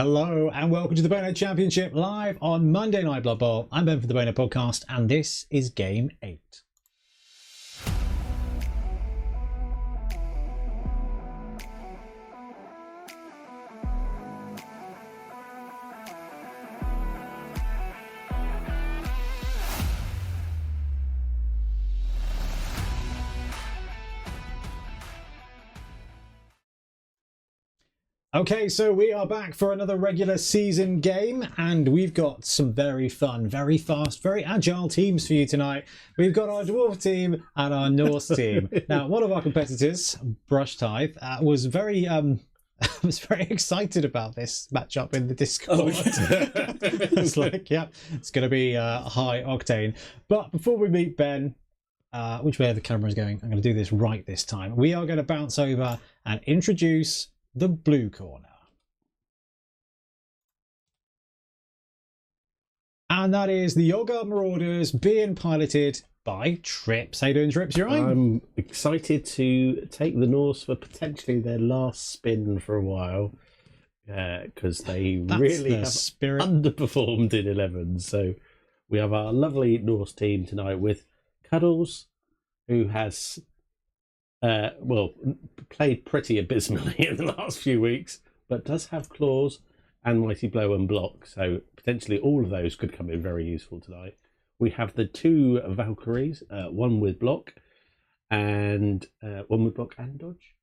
Hello and welcome to the Bonehead Championship live on Monday Night Blood Bowl. I'm Ben for the Bonehead Podcast and this is Game 8. Okay, so we are back for another regular season game, and we've got some very fun, very fast, very agile teams for you tonight. We've got our Dwarf team and our Norse team. Now, one of our competitors, Brush Tithe, was very excited about this matchup in the Discord. It's like, yeah, it's going to be high octane. But before we meet Ben, which way the camera is going, I'm going to do this right this time. We are going to bounce over and introduce the blue corner. And that is the Ogre Marauders being piloted by Trips. How you doing, Trips? You all right? I'm excited to take the Norse for potentially their last spin for a while, because they really have underperformed in 11. So we have our lovely Norse team tonight with Cuddles, who has played pretty abysmally in the last few weeks, but does have claws and mighty blow and block, so potentially all of those could come in very useful tonight. We have the two Valkyries, one with block and dodge.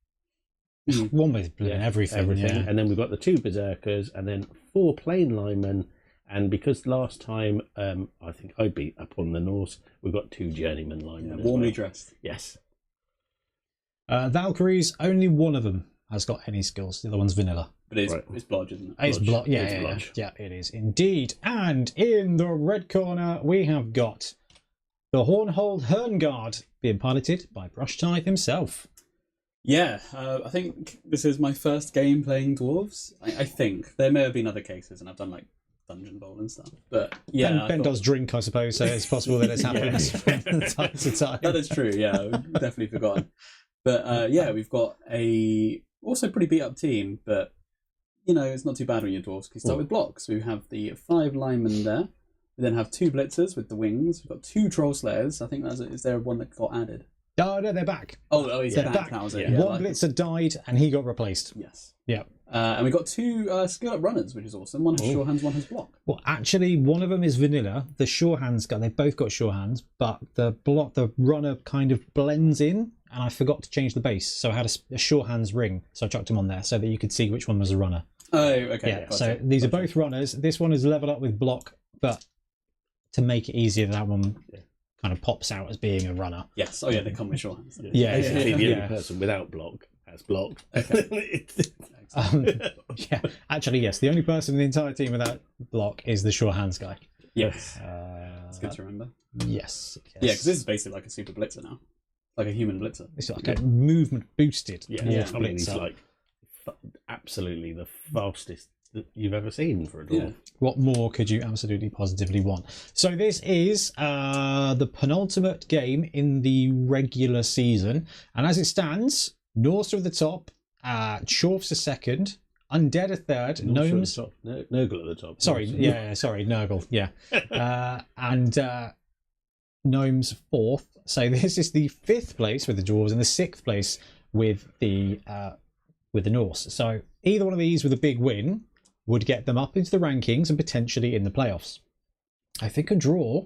One with everything. Yeah. And then we've got the two Berserkers and then 4 plain linemen. And because last time I think I beat up on the Norse, we've got 2 journeyman linemen. Warmly dressed. Yes. Valkyries, only one of them has got any skills. The other one's vanilla. But it's blodge, isn't it? It's blodge. Yeah, it is indeed. And in the red corner, we have got the Hornhold Hernguard being piloted by Brush Tithe himself. Yeah, I think this is my first game playing dwarves. I think there may have been other cases, and I've done like Dungeon Bowl and stuff. But yeah, Ben does drink, I suppose, so it's possible that it's happening from time to time. That is true. Yeah, I've definitely forgotten. But yeah, we've got a also pretty beat up team, but you know, it's not too bad when you're dwarves. We start with blocks. We have the 5 linemen there. We then have 2 blitzers with the wings. We've got 2 troll slayers. I think is there one that got added? Oh no, they're back. Oh, he's back. That was it. Yeah. One blitzer died and he got replaced. Yes. Yeah. And we've got 2 skill up runners, which is awesome. One has sure hands, one has block. Well, actually, one of them is vanilla. The sure hands guy, they've both got sure hands, but the runner kind of blends in. And I forgot to change the base, so I had a sure hands ring, so I chucked them on there so that you could see which one was a runner. Oh, okay. Yeah, so these are both runners. This one is leveled up with block, but to make it easier, that one kind of pops out as being a runner. Yes. Oh, yeah, they come with sure hands. Yeah, basically the only person without block has block. Okay. Yeah, actually, yes. The only person in the entire team without block is the sure hands guy. Yes. It's good to remember. Yes. Yeah, because this is basically like a super blitzer now. Like a human blitzer. It's like a movement boosted. I mean, he's like absolutely the fastest that you've ever seen for a dwarf. Yeah. What more could you absolutely positively want? So this is the penultimate game in the regular season, and as it stands, Norse are at the top, Chorfs are second, Undead are third, Gnomes. Nurgle at the top. Sorry, Nurgle, yeah, and Gnomes 4th. So this is the 5th place with the dwarves and the 6th place with the Norse. So either one of these with a big win would get them up into the rankings and potentially in the playoffs. I think a draw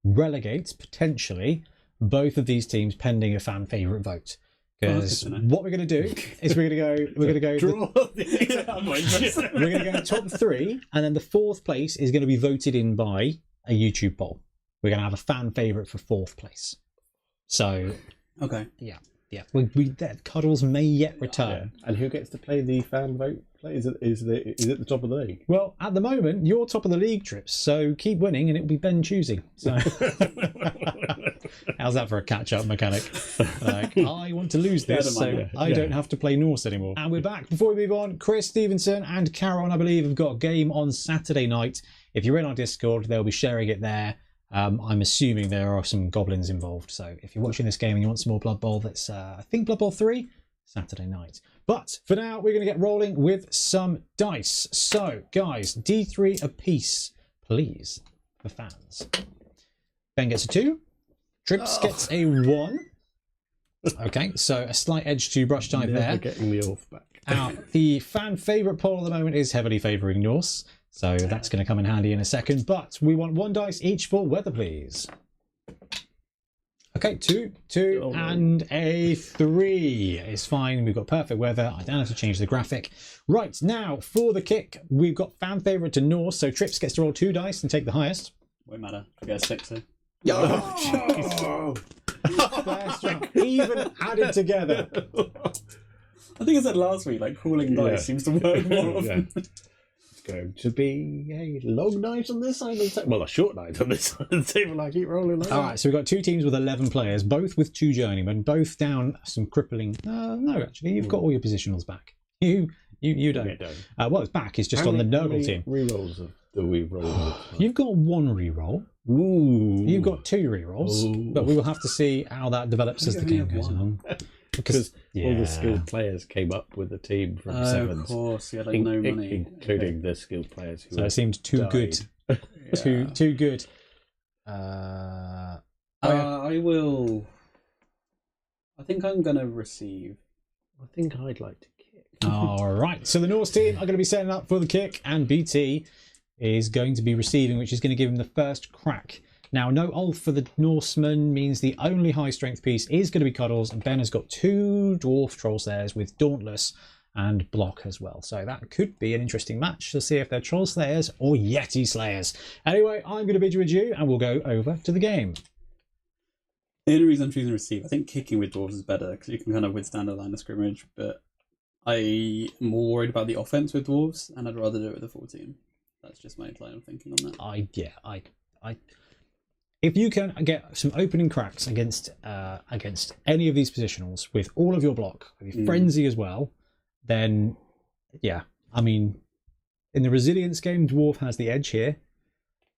relegates potentially both of these teams pending a fan favourite vote. Because what we're going to do is we're going to go draw. We're going to go top 3, and then the 4th place is going to be voted in by a YouTube poll. We're going to have a fan favourite for 4th place. So, okay, yeah. Cuddles may yet return. Yeah. And who gets to play the fan vote play? Is it the top of the league? Well, at the moment, you're top of the league, Trips. So keep winning, and it'll be Ben choosing. So, how's that for a catch-up mechanic? Like, I want to lose this, so I don't have to play Norse anymore. And we're back. Before we move on, Chris Stevenson and Caron, I believe, have got a game on Saturday night. If you're in our Discord, they'll be sharing it there. I'm assuming there are some goblins involved. So if you're watching this game and you want some more Blood Bowl, that's I think Blood Bowl 3 Saturday night. But for now, we're going to get rolling with some dice. So, guys, D3 apiece, please, for fans. Ben gets a 2. Trips gets a 1. Okay, so a slight edge to Brush Dive there. Getting the off back. The fan favourite poll at the moment is heavily favouring Norse, so that's going to come in handy in a second. But we want 1 dice each for weather, please. Okay, 2, and a 3 is fine. We've got perfect weather. I don't have to change the graphic. Right, now for the kick, we've got fan favourite to Norse, so Trips gets to roll 2 dice and take the highest. Won't matter. I get a 6. Oh, even added together. I think I said last week, like cooling dice seems to work more often. It's going to be a long night on this side of the table. Well, a short night on this side of the table. I keep rolling like All right, so we've got 2 teams with 11 players, both with 2 journeymen, both down some crippling... no, actually, you've got all your positionals back. You don't. Well, it's back. It's just on the Nurgle team. Rerolls do we roll? You've got 1 reroll. Ooh. You've got 2 rerolls, but we will have to see how that develops as the game goes on. Because all the skilled players came up with a team from sevens. Of course, yeah, like no money. Including the skilled players who so it seemed too good. Too good. I will... I think I'm going to receive. I think I'd like to kick. Alright, so the Norse team are going to be setting up for the kick, and BT is going to be receiving, which is going to give him the first crack. Now, no Ulf for the Norseman means the only high strength piece is going to be Cuddles, and Ben has got 2 Dwarf Troll Slayers with Dauntless and Block as well. So that could be an interesting match to see if they're Troll Slayers or Yeti Slayers. Anyway, I'm going to bid you adieu, and we'll go over to the game. The only reason I'm choosing receive, I think kicking with Dwarves is better because you can kind of withstand a line of scrimmage, but I'm more worried about the offense with Dwarves, and I'd rather do it with a full team. That's just my line of thinking on that. If you can get some opening cracks against any of these positionals with all of your block, with your frenzy as well, then yeah, I mean, in the resilience game, Dwarf has the edge here.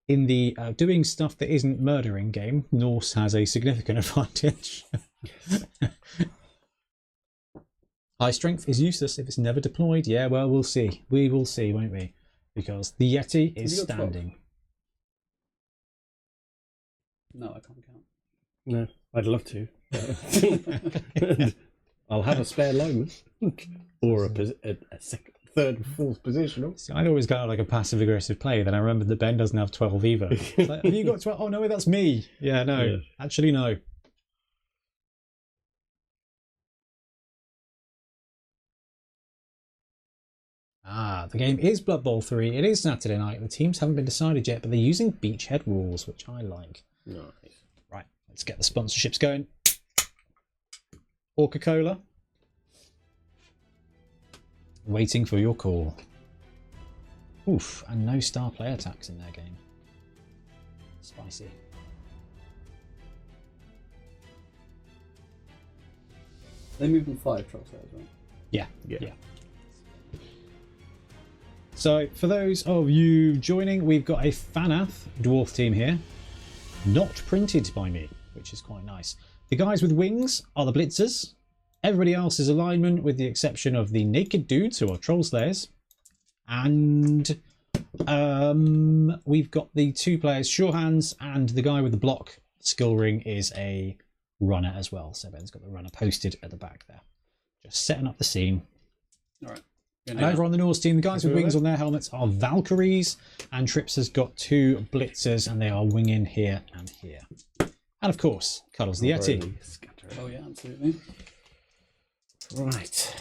In the doing stuff that isn't murdering game, Norse has a significant advantage. High strength is useless if it's never deployed. Yeah, well, we'll see. We will see, won't we? Because the Yeti is standing. 12? No, I can't count. No, I'd love to. I'll have a spare lineman. Or a second, third, fourth positional. See, I'd always got like a passive-aggressive play, then I remembered that Ben doesn't have 12 either. Like, have you got 12? Oh, no, that's me. Yeah, no. Yeah. Actually, no. The game is Blood Bowl 3. It is Saturday night. The teams haven't been decided yet, but they're using Beachhead rules, which I like. Nice. Right, let's get the sponsorships going. Coca-Cola. Waiting for your call. Oof, and no star player tax in their game. Spicy. They moved in 5 Troll Slayers, right? Yeah. So, for those of you joining, we've got a Fanath dwarf team here. Not printed by me, which is quite nice. The guys with wings are the Blitzers. Everybody else is alignment, with the exception of the naked dudes, who are Troll Slayers. And we've got the 2 players, Sure Hands, and the guy with the block skill ring is a runner as well. So Ben's got the runner posted at the back there. Just setting up the scene. All right. And over on the Norse team, the guys with wings on their helmets are Valkyries, and Trips has got 2 Blitzers, and they are winging here and here. And of course, Cuddles the Yeti. Oh yeah, absolutely. Right.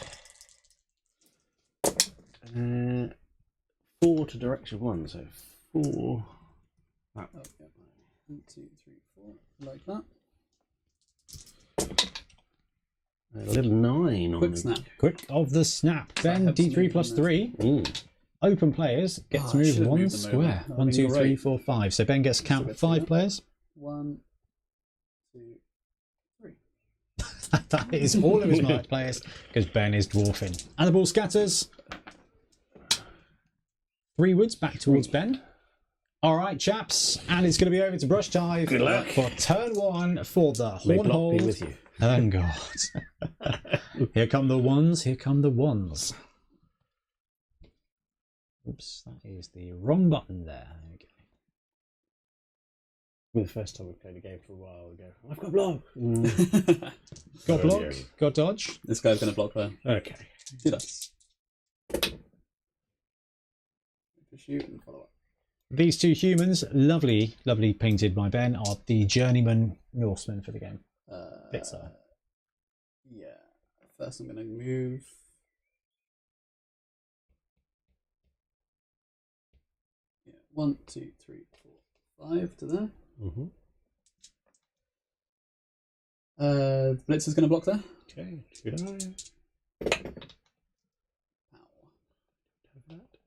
4 to direction 1, so 4. Oh, yeah. 1, 2, 3, 4. Like that. A little 9 on Quick snap. Quick of the snap. Ben, D3 plus 3. Open players get to move 1 square. 1, 2, 3, 4, 5. So Ben gets a count of 5 players. 1, 2, 3. That is all of his marked players, because Ben is dwarfing. And the ball scatters. 3 woods back towards Ben. All right, chaps, and it's going to be over to Brush Dive for turn 1 for the Horn Hold. Vanguard. Here come the ones, here come the ones. Oops, that is the wrong button there. There we go. The first time we played a game for a while ago. I've got block. Got block, got dodge. This guy's going to block there. Okay. 2 dice. Shoot and follow up. These two humans, lovely painted by Ben, are the journeyman Norsemen for the game. Blitzer. Yeah. First I'm going to move. Yeah. 1, 2, 3, 4, 5 to there. Mm-hmm. The Blitzer's going to block there. Okay. Good eye. Ow. Have that.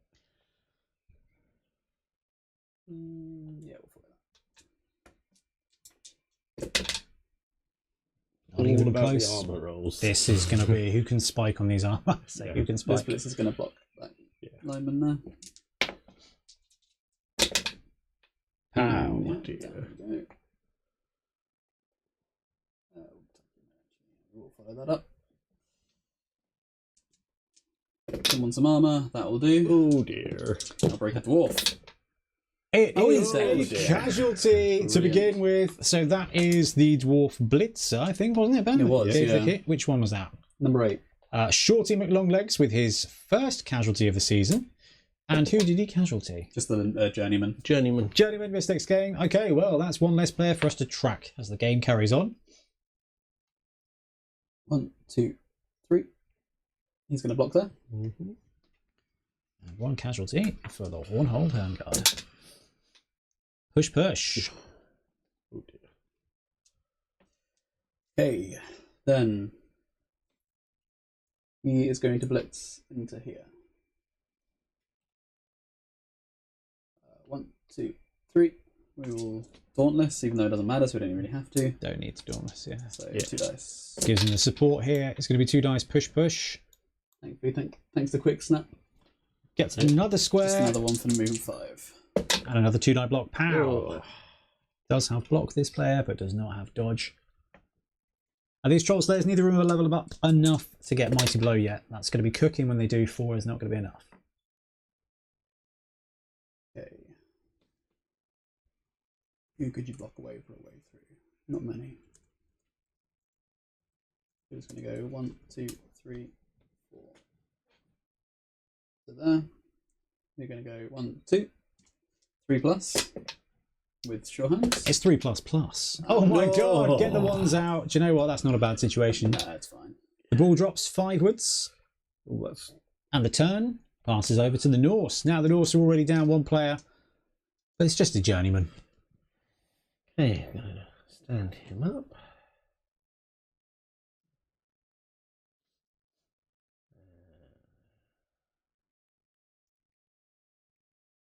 Yeah, we'll follow that. Not even about close. the armor rolls. This is going to be who can spike on these armor. So who can spike? This Blitzer's going to block that lineman there. Ow. Yeah, dear. there we go. We'll follow that up. Someone some armor, that will do. Oh dear. I'll break a dwarf. It is dear. a casualty to begin with. So that is the dwarf Blitzer, I think, wasn't it, Ben? It was, Gave the yeah. hit. Which one was that? Number 8. Shorty McLonglegs with his first casualty of the season. And who did he casualty? Just the journeyman. Journeyman. Journeyman Mystics game. Okay, well, that's one less player for us to track as the game carries on. 1, 2, 3. He's going to block there. Mm-hmm. And one casualty for the Hornhold Vanguard. Push, push. Oh dear. Okay, then he is going to blitz into here. 1, 2, 3. We will Dauntless, even though it doesn't matter, so we don't really have to. Don't need to Dauntless, yeah. So 2 dice. Gives him the support here. It's going to be 2 dice push, push. Thankfully, thanks to Quick Snap. Gets another square. Just another one for move 5. And another 2 die block. Pow. Oh. Does have block, this player, but does not have dodge. And these Troll Slayers, neither of them are leveled up enough to get Mighty Blow yet. That's going to be cooking when they do. 4 is not going to be enough. Okay. Who could you block away for a way through? Not many. We're just going to go 1, 2, 3, 4. So there. You're going to go 1, 2, 3 plus with sure hands. It's 3++. Oh my god, get the ones out. Do you know what? That's not a bad situation. Nah, it's fine. The ball drops 5wards. Oh, that's... And the turn passes over to the Norse. Now the Norse are already down 1 player. But it's just a journeyman. Okay, I'm going to stand him up.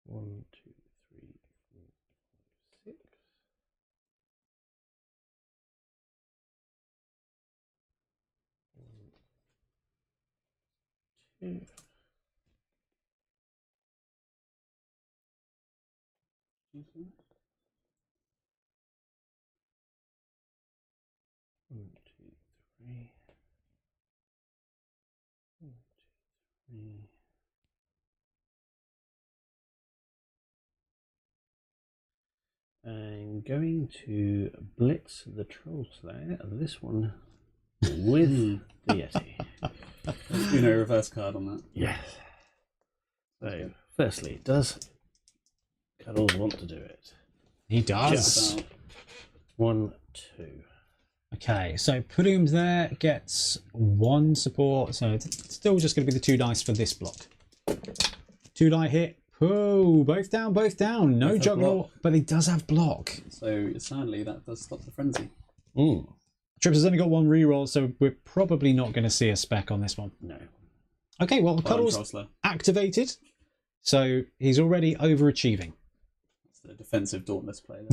One, two, three, four, 5, 6. One, 2. One, two, three. 1, 2, 3. I'm going to blitz the Troll Slayer, this one with the Yeti. Uno reverse card on that. Yes. So, firstly, does Cuddles want to do it? He does. Just about. 1, 2. Okay, so putting him there gets 1 support. So it's still just going to be the 2 dice for this block. 2 die hit. Oh, both down, both down. No Both Juggernaut, but he does have block. So sadly, that does stop the frenzy. Trips has only got 1 reroll, so we're probably not going to see a spec on this one. No. Okay, well, Cuddles activated, so he's already overachieving. It's the defensive Dauntless play.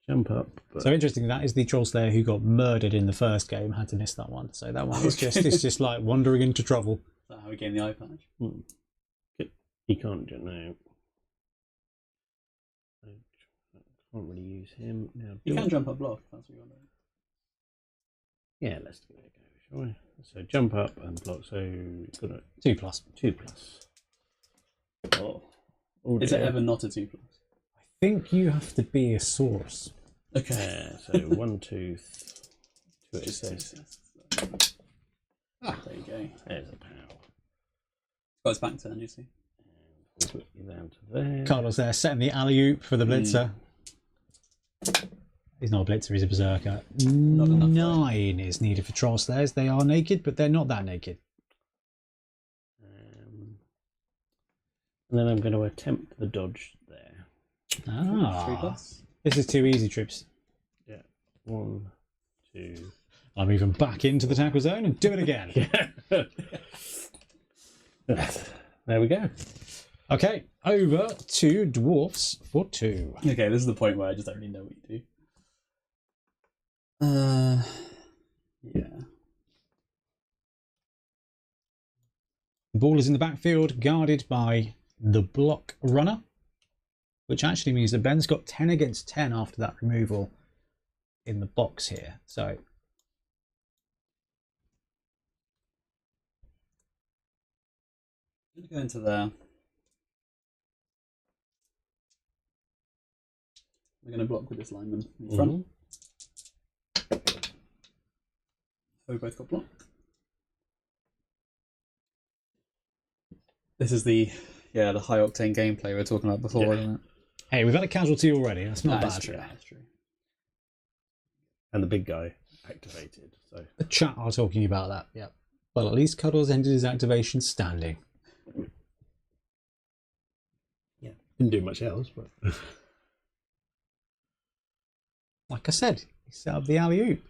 Jump up. But... So interesting, that is the Troll Slayer who got murdered in the first game, had to miss that one. So that one is just like wandering into trouble. Is that how we gain the eye patch? He can't do no. Can't really use him now. You can jump up block. If that's what you want to do. Yeah, let's give it a go, shall we? So jump up and block. So it's got a 2+. 2+. Oh. Is it ever not a 2+? I think you have to be a source. Okay. So 1, 2, 2 Just assists. there you go. There's a pow. Got his back turn, you see. We'll put you down to there. Carlos there setting the alley-oop for the blitzer. He's not a blitzer, he's a berserker. 9 is needed for Troll Slayers. They are naked, but they're not that naked. And then I'm going to attempt the dodge there. 3+. This is too easy, troops. Yeah. 1, 2. I'll move him back into the tackle zone and do it again. There we go. Okay, over to dwarfs for 2. Okay, this is the point where I just don't really know what you do. Yeah. The ball is in the backfield, guarded by the block runner, which actually means that Ben's got 10 against 10 after that removal in the box here. So I'm going to go into there. We're going to block with this lineman in front. So we both got block. This is the high octane gameplay we were talking about before, isn't it? hey, we've had a casualty already. That's not bad. That's true. That's true. And the big guy activated. So The chat are talking about that. Yeah. Well, at least Cuddles ended his activation standing. yeah, didn't do much else, but Like I said, he set up the alley-oop.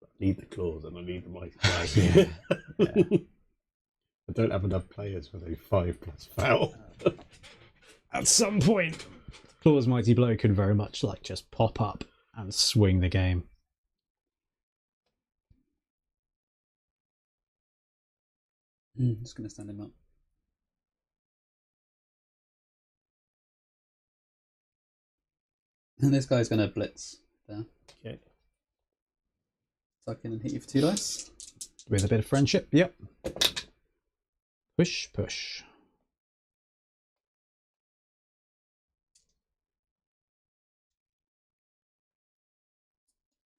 I need the claws and I need the mighty flag. Yeah. I don't have enough players for the 5+ foul. At some point, Claw's Mighty Blow could very much like just pop up and swing the game. Just going to stand him up. And this guy's going to blitz there. Okay. Tuck in and hit you for 2 dice. With a bit of friendship, yep. Push, push.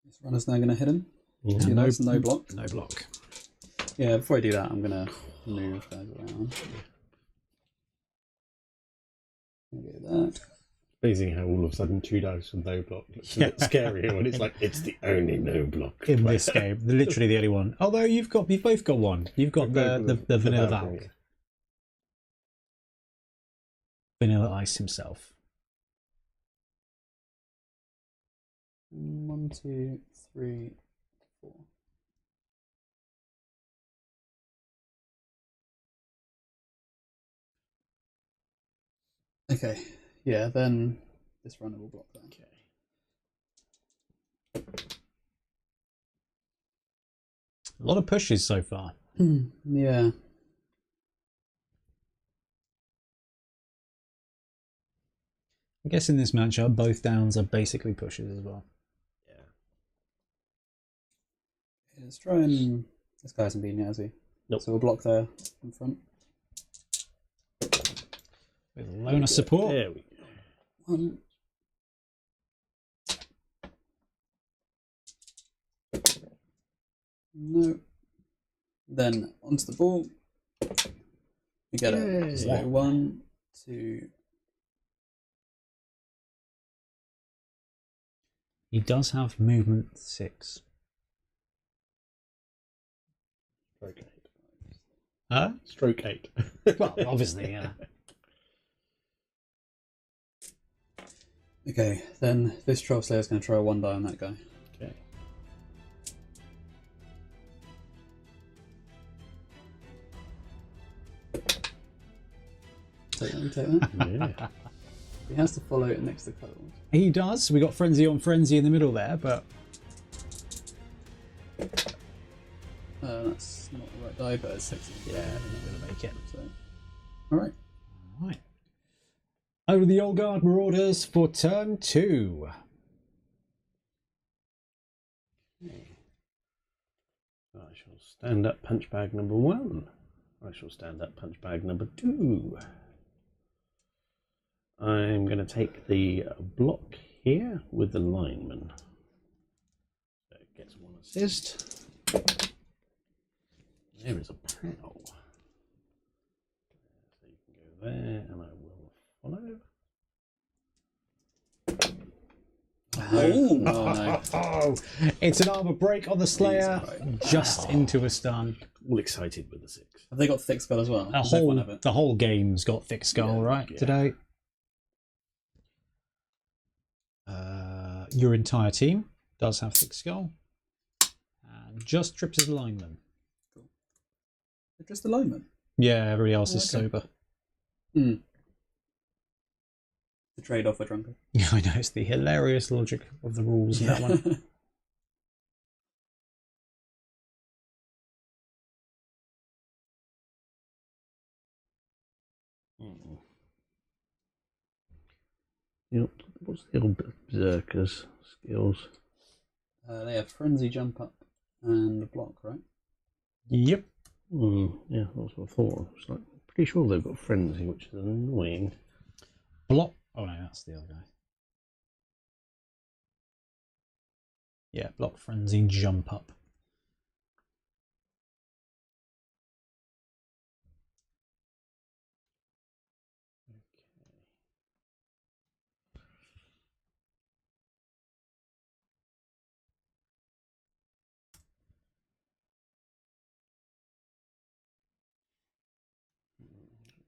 This runner's now going to hit him. Yeah, 2 dice, no block. No block. Yeah, before I do that, I'm going to move guys around. Get that. Amazing how all of a sudden 2 dice and no block looks a bit scarier when it's like it's the only no block In this game, literally the only one. Although you've both got one. You've got the Vanilla Valk. Vanilla Ice himself. 1, 2, 3, 4. Okay, yeah, then this runner will block that. Okay. A lot of pushes so far. Yeah. I guess in this matchup, both downs are basically pushes as well. Yeah. Let's try and... This guy hasn't been yet, has he? Nope. So we'll block there in front. With loner support. There we go. 1. No. Then onto the ball. We get it. So 1, 2. He does have movement 6. Stroke 8. Huh? Stroke 8. Well, obviously, yeah. Okay, then this Troll Slayer is going to throw a 1 die on that guy. Okay. Take that. Yeah. He has to follow it next to Cuddles. He does. We got Frenzy on Frenzy in the middle there, but That's not the right die, but it's 16. yeah, we're not going to make it. So, alright. Right. Over the Old Guard Marauders for turn 2. I shall stand up punch bag number 1. I shall stand up punch bag number 2. I'm going to take the block here with the lineman. So it gets 1 assist. There is a pow. So you can go there, and I will follow. Oh, no. Oh, it's an armor break on the Slayer, just into a stun. All excited with the 6. Have they got thick skull as well? The whole game's got thick skull, right? Yeah. Today. Your entire team does have thick skull, and just trips as lineman. Cool. Just the lineman. Yeah, everybody else is sober. The trade-off for drunkard. Yeah, I know, it's the hilarious logic of the rules in that one. You know, what's the old berserkers skills? They have frenzy, jump up, and the block, right? Yep. Yeah, that's what I thought. It's like, pretty sure they've got frenzy, which is annoying. Block. Oh no, that's the other guy. Yeah, block, frenzy, jump up.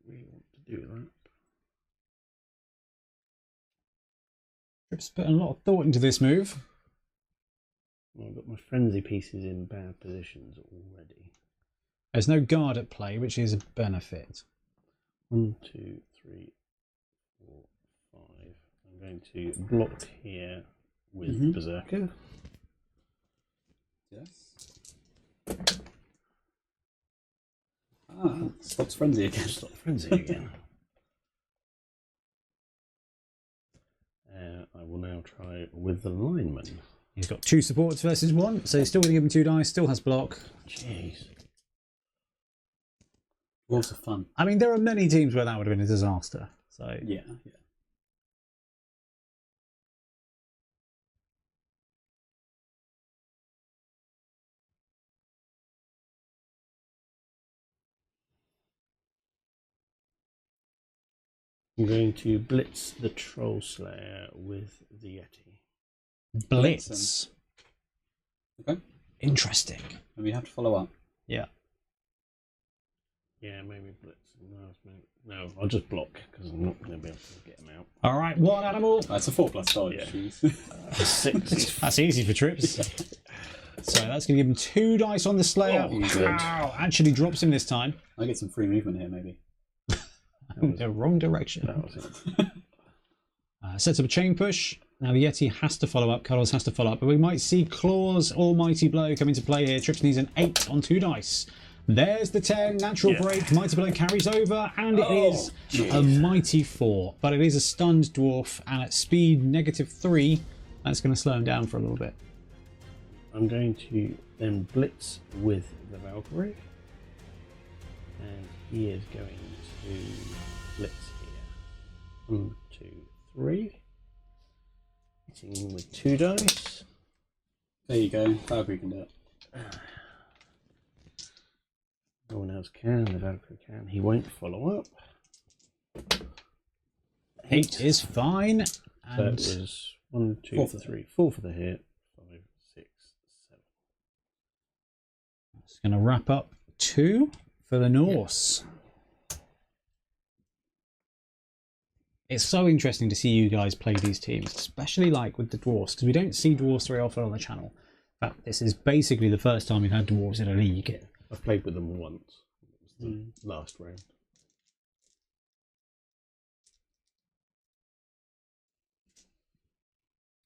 Really want to do that. Trip's putting a lot of thought into this move. Well, I've got my frenzy pieces in bad positions already. There's no guard at play, which is a benefit. 1, 2, 3, 4, 5. I'm going to block here with berserker. Yes. Stops frenzy again. Stop frenzy again. I will now try with the lineman. He's got 2 supports versus 1, so he's still going to give him 2 dice, still has block. Jeez. Dwarves are fun. I mean, there are many teams where that would have been a disaster. So Yeah. I'm going to blitz the Troll Slayer with the Yeti. Blitz. Okay. Interesting. And we have to follow up. Yeah. Yeah, maybe blitz. No, I'll just block because I'm not going to be able to get him out. All right, 1 animal. That's a 4+ dodge. Yeah. 6. That's easy for Trips. So that's going to give him 2 dice on the Slayer. Oh, wow, actually drops him this time. I get some free movement here, maybe. The wrong direction. That was it. Sets up a chain push. Now the Yeti has to follow up, Cuddles has to follow up, but we might see Claw's almighty blow come into play here. Trips needs an 8 on 2 dice. There's the 10, natural break, mighty blow carries over, and it is a mighty 4. But it is a stunned dwarf, and at speed -3, that's going to slow him down for a little bit. I'm going to then blitz with the Valkyrie, and he is going to blitz here. 1, 2, 3. Hitting him with 2 dice. There you go. Valkyrie can do it. No one else can. The Valkyrie can. He won't follow up. 8 is fine. So And it was 1, 2, 4 for the 3, 4 for the hit. 5, 6, 7. it's going to wrap up 2 for the Norse. It's so interesting to see you guys play these teams, especially like with the dwarves, because we don't see dwarves very often on the channel. In fact, this is basically the first time we've had dwarves in a league. I've played with them once. It was the last round.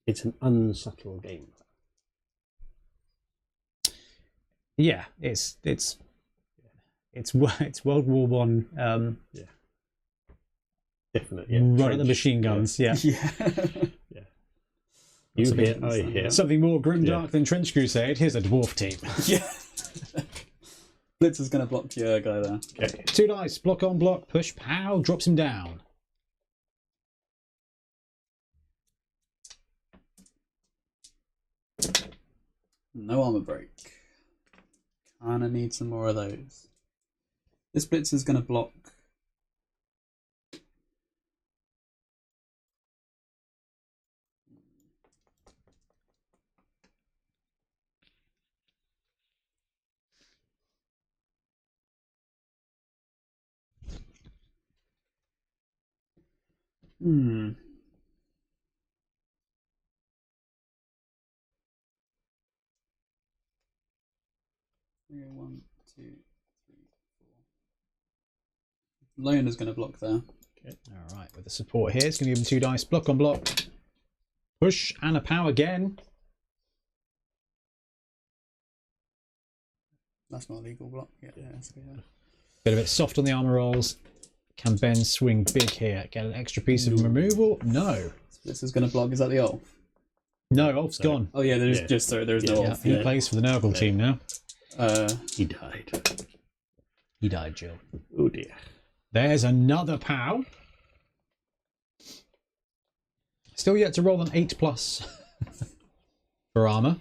It's an unsubtle game. Yeah, it's World War One. Yeah. Definitely. Run at the machine guns. Yeah. Yeah. You hear, I hear. Something more grimdark than Trench Crusade. Here's a dwarf team. Yeah. Blitz is going to block your guy there. Okay. 2 dice. Block on block. Push. Pow. Drops him down. No armor break. Kinda need some more of those. This Blitz is going to block. Hmm. Okay, 1, 2, 3, 4. Lone is going to block there. Okay. All right. With the support here, it's going to give him 2 dice. Block on block. Push and a pow again. That's not a legal block. Yeah. So yeah. Bit of it soft on the armor rolls. Can Ben swing big here? Get an extra piece of removal? No. This is going to block. Is that the Ulf? No, Ulf's gone. Oh yeah, there's no Ulf. He plays for the Nurgle team now. He died. He died, Jill. Oh dear. There's another POW. Still yet to roll an 8+ for armor.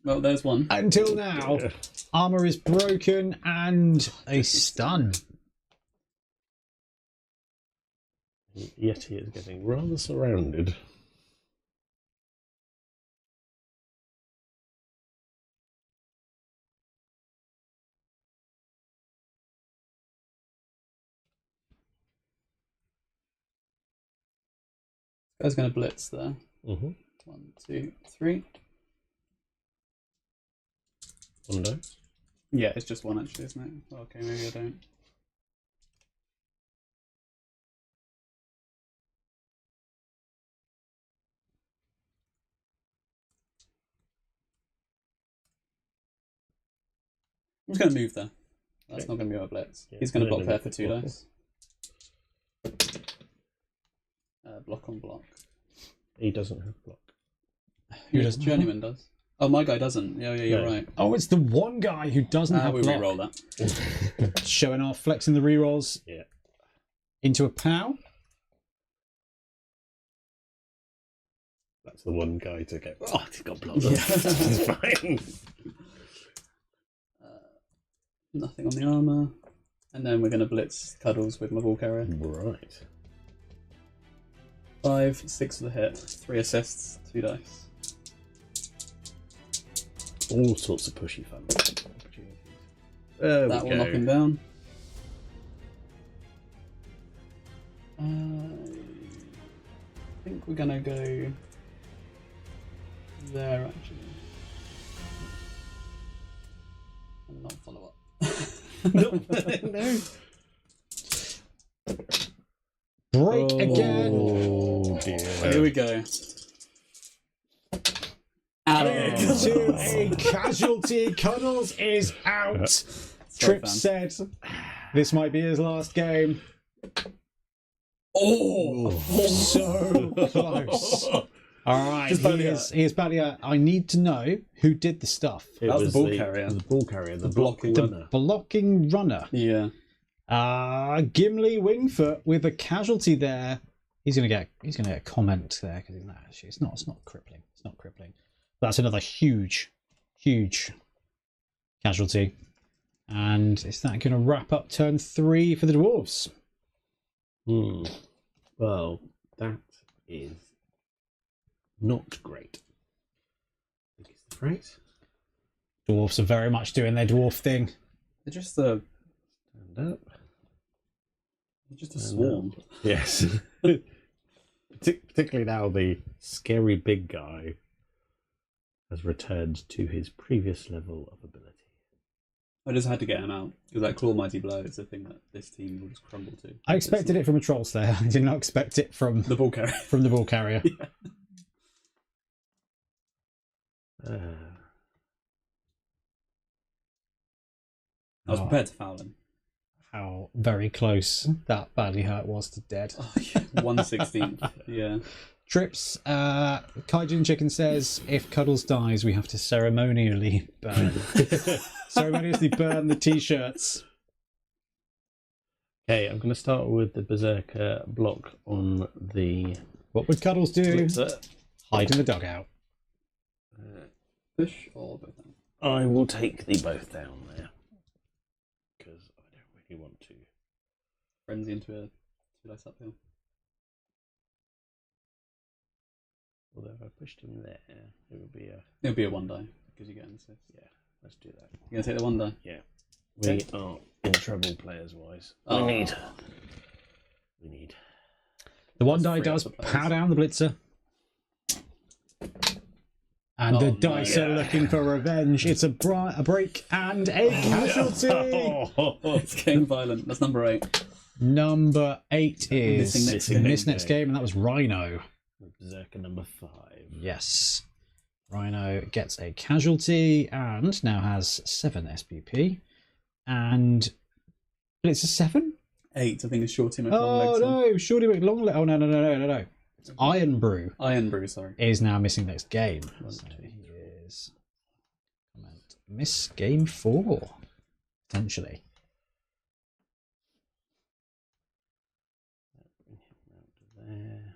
Well, there's one. Until now, armor is broken and a stun. Yet he is getting rather surrounded. Guy's going to blitz there. 1, 2, 3. One dice. Yeah, it's just one actually, isn't it? Okay, maybe I don't. I'm just going to move there. That's not going to be my blitz. Yeah, He's going to block there for 2 dice. Block on block. He doesn't have block. Who doesn't? Journeyman does. Oh, my guy doesn't. Yeah, you're right. Oh, it's the one guy who doesn't have we block. re-roll that. Showing off, flexing the rerolls. Yeah. Into a POW. That's the one guy to go. Oh, he's got block. Yeah. It's fine. Nothing on the armor. And then we're going to blitz Cuddles with my ball carrier. Right. 5, 6 for the hit. 3 assists, 2 dice. All sorts of pushy fun opportunities. That will knock him down. I think we're going to go there actually. And not follow up. No. Break again. Oh dear. Here we go. Into a casualty. Cuddles is out. Trip said this might be his last game. Oh, so close. All right, he is badly out. I need to know who did the stuff. That was the ball carrier. The ball carrier. The blocking runner. Blocking runner. Yeah. Gimli Wingfoot with a casualty there. He's gonna get a comment there because it's not crippling. It's not crippling. That's another huge casualty. And is that going to wrap up turn 3 for the dwarves? Well, that is not great. I think it's the phrase. Dwarves are very much doing their dwarf thing. They're just Stand up. Just a swarm. Yes. Particularly now the scary big guy has returned to his previous level of ability. I just had to get him out because that claw mighty blow is the thing that this team will just crumble to. I expected it from a troll slayer. I did not expect it from the ball carrier. From the ball carrier. Yeah. I was prepared to foul him. how very close that badly hurt was to dead. Oh, yeah. 1/16. Yeah. Trips, Kaijin Chicken says, if Cuddles dies, we have to ceremonially burn the t-shirts. Okay, I'm going to start with the Berserker block on the... What would Cuddles do? Blitzer. Hide in the dugout. Push or both down? I will take the both down there. Because I don't really want to. Frenzy into a 2 dice uphill. Although if I pushed him there, it would be a... It'll be a 1 die, because you get an assist. Yeah, let's do that. You're going to take the 1 die? Yeah. We are in trouble players-wise. Oh. We need... The 1 die does power down the Blitzer. And the dice are looking for revenge. It's a break and a casualty. It's getting violent. That's number 8. Number 8 is Missing next game, and that was Rhino. Berserker number 5. Yes. Rhino gets a casualty and now has 7 SPP. And it's a 7? 8, I think it's Shorty McLonglegs. Oh no, Shorty McLonglegs. Oh no. It's Iron Brew. Iron Brew, sorry. Is now missing next game. One, So two. he is miss game 4, potentially. Bring him round to there.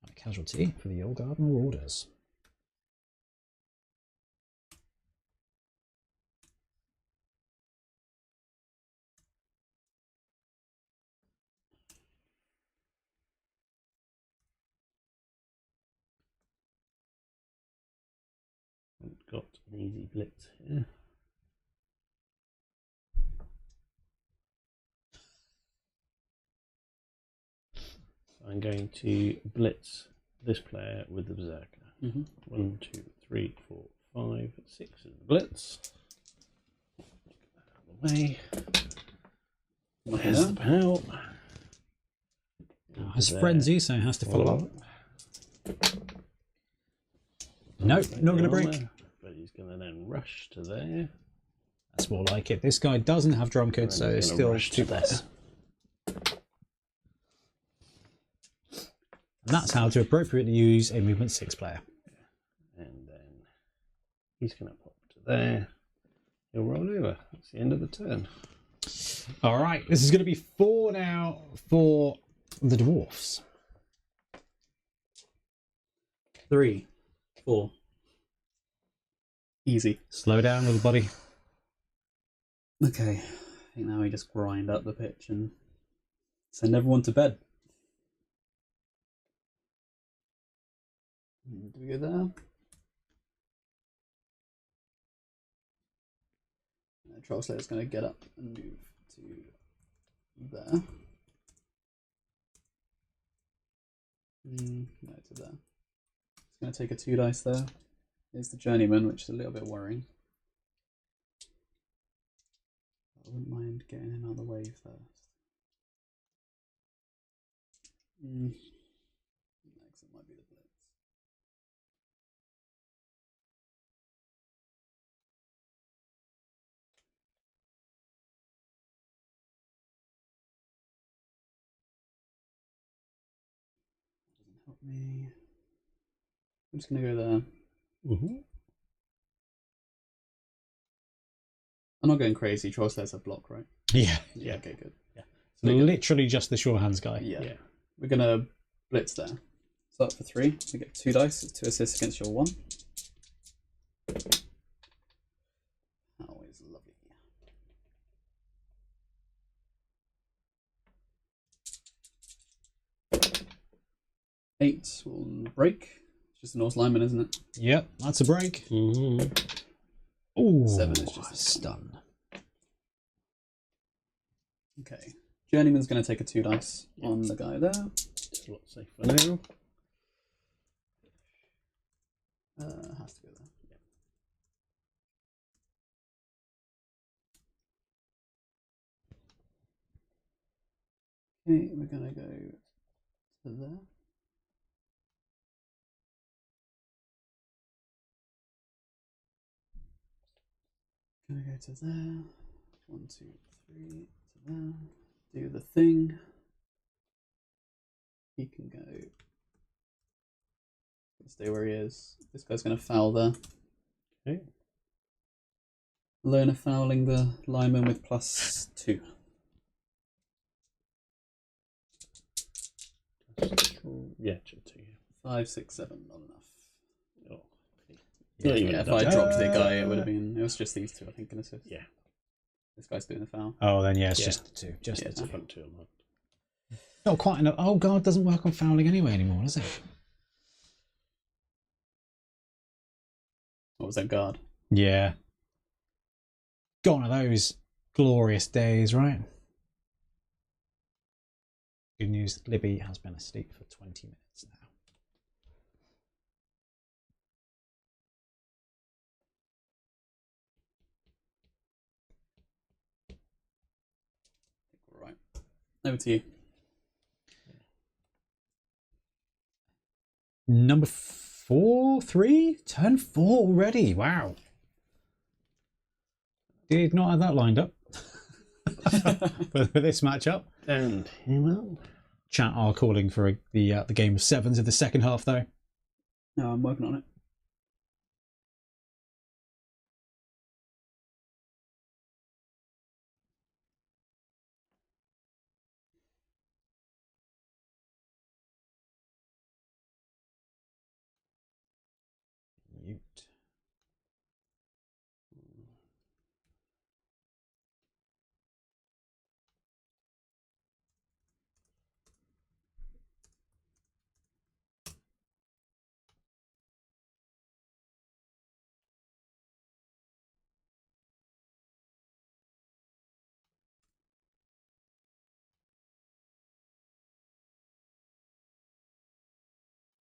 And a casualty for the Old Garden Warders. Haven't got an easy blitz here. So I'm going to blitz this player with the Berserker. 1, 2, 3, 4, 5, 6 is the blitz. Get that out of the way. There's the POW. Has Frenzy, so has to follow up. Nope, not going to break. But he's going to then rush to there. That's more like it. This guy doesn't have Drumcode, so it's still 2 plus. And that's how to appropriately use a movement 6 player. And then he's going to pop to there. He'll roll over. That's the end of the turn. All right, this is going to be 4 now for the Dwarfs. 3, 4. Easy. Slow down, little buddy. Okay. I think now we just grind up the pitch and send everyone to bed. Do we go there? Troll Slayer's going to get up and move to there. No, to there. It's going to take a 2 dice there. Here's the Journeyman, which is a little bit worrying. I wouldn't mind getting him out of the way first. Next, it might be the Blitz. Doesn't help me. I'm just going to go there. I'm not going crazy. Troll Slayer's a block, right? Yeah. Yeah, okay, good. Yeah. So literally just the sure hands guy. Yeah. We're going to blitz there. Start for 3. We get 2 dice to assist against your 1. Always lovely. 8 will break. It's just a Norse lineman, isn't it? Yep, that's a break. Ooh, 7 is just a stun. Okay. Journeyman's going to take a 2 dice on the guy there. Just a lot safe for now. Has to go there. Okay, we're going to go to there. Gonna go to there. 1, 2, 3 to there. Do the thing. He can go. Stay where he is. This guy's going to foul there. Okay. Loner fouling the lineman with +2. Yeah, 2. 5, 6, 7, not enough. Oh. Yeah, if I dropped the guy, it would have been. It was just these two, I think, an assist. Yeah. This guy's doing the foul. Oh, then yeah, it's just the two. Just Yeah. the two. Front 2 on that. Not quite enough. Oh, God, doesn't work on fouling anyway anymore, does it? What was that guard? Yeah. Gone are those glorious days, right? Good news, Libby has been asleep for 20 minutes now. Right. Over to you. Number 3? Turn 4 already. Wow. Did not have that lined up for this matchup. And him. Chat are calling for the game of sevens in the second half, though. No, I'm working on it. Mute.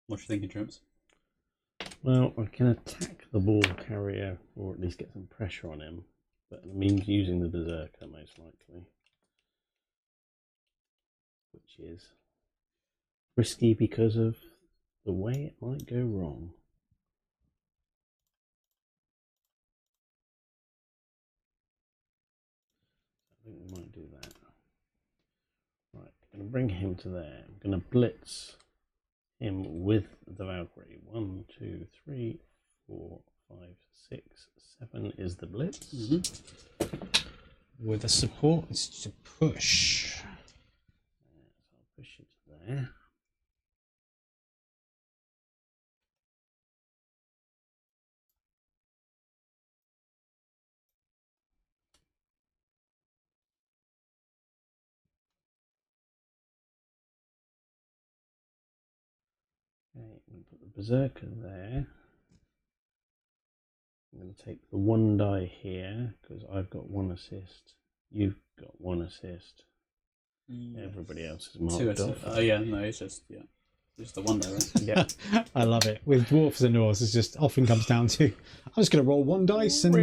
What you thinking, Trimps? Well, I can attack the ball carrier, or at least get some pressure on him, but it means using the berserker most likely, which is risky because of the way it might go wrong. I think we might do that. Right, I'm going to bring him to there. I'm going to blitz him with the Valkyrie. 1, 2, 3, 4, 5, 6, 7 is the blitz. With a support, it's to push. So I'll push it to there. Okay, I'm going to put the berserker there. I'm going to take the 1 die here because I've got 1 assist. You've got 1 assist. Yes. Everybody else is marked off. Oh yeah, no, it's just just the 1 there, right? Yeah, I love it. With dwarfs and Norse, it just often comes down to I'm just going to roll 1 dice and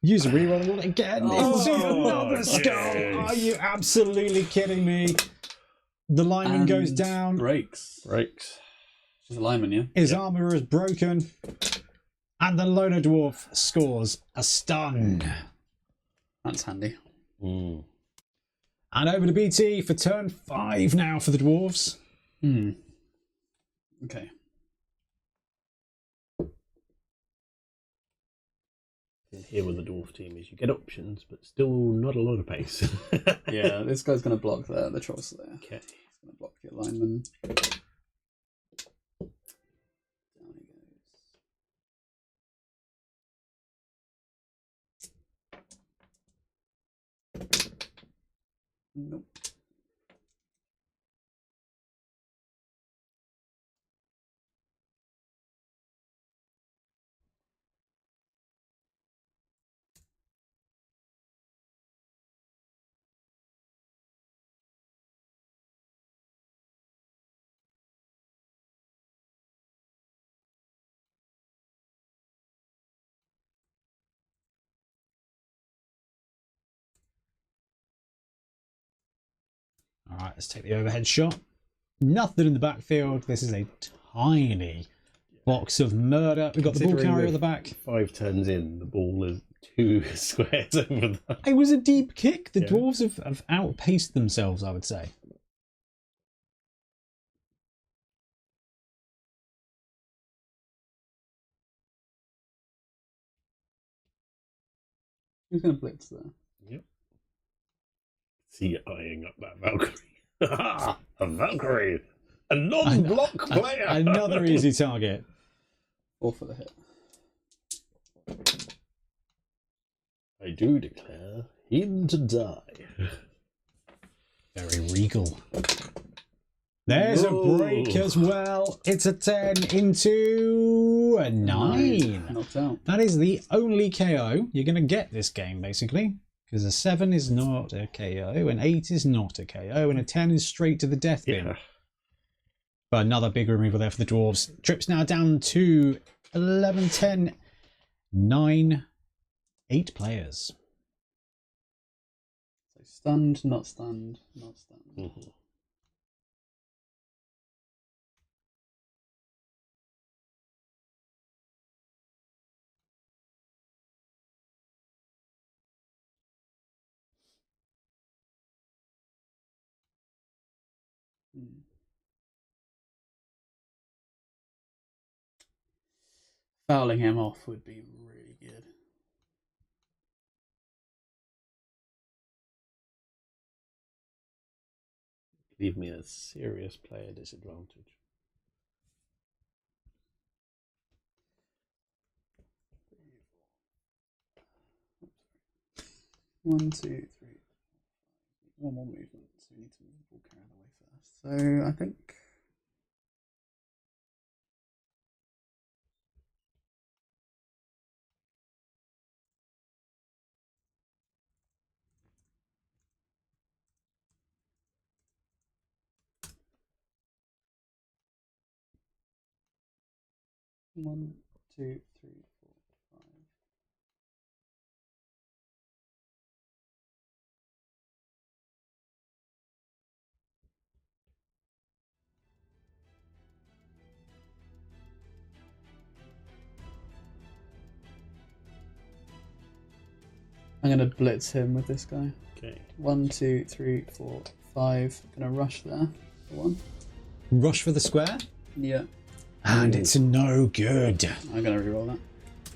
use a reroll and roll it again into another skull. Are you absolutely kidding me? The lineman goes down. Breaks. Just a lineman, yeah? His armour is broken. And the loner dwarf scores a stun. That's handy. And over to BT for turn 5 now for the dwarves. Okay. Here with the dwarf team is you get options, but still not a lot of pace. Yeah, this guy's going to block the tross there. Okay. He's going to block the lineman. Nope. All right, let's take the overhead shot. Nothing in the backfield. This is a tiny box of murder. We've got the ball carrier at the back. 5 turns in, the ball is 2 squares over that. It was a deep kick. The dwarves have outpaced themselves, I would say. Who's going to blitz there? Yep. See eyeing up that Valkyrie. A Valkyrie! A non-block player! Another easy target. 4 for the hit. I do declare him to die. Very regal. There's a break as well. It's a 10 into a 9. Knocked out. That is the only KO you're going to get this game, basically. Because a 7 is not a KO, an 8 is not a KO, and a 10 is straight to the death bin. Yeah. But another big removal there for the dwarves. Trip's now down to 11, 10, 9, 8 players. So stunned, not stunned, not stunned. Mm-hmm. Fouling him off would be really good. Leave me a serious player disadvantage. One, two, three. One more movement, so we need to move the ball carrier away first. So I think. One, two, three, 4, 5. I'm gonna blitz him with this guy. Okay. 1, 2, 3, 4, 5. Gonna rush there for 1. Rush for the square. Yeah. And it's no good. I'm gonna reroll that.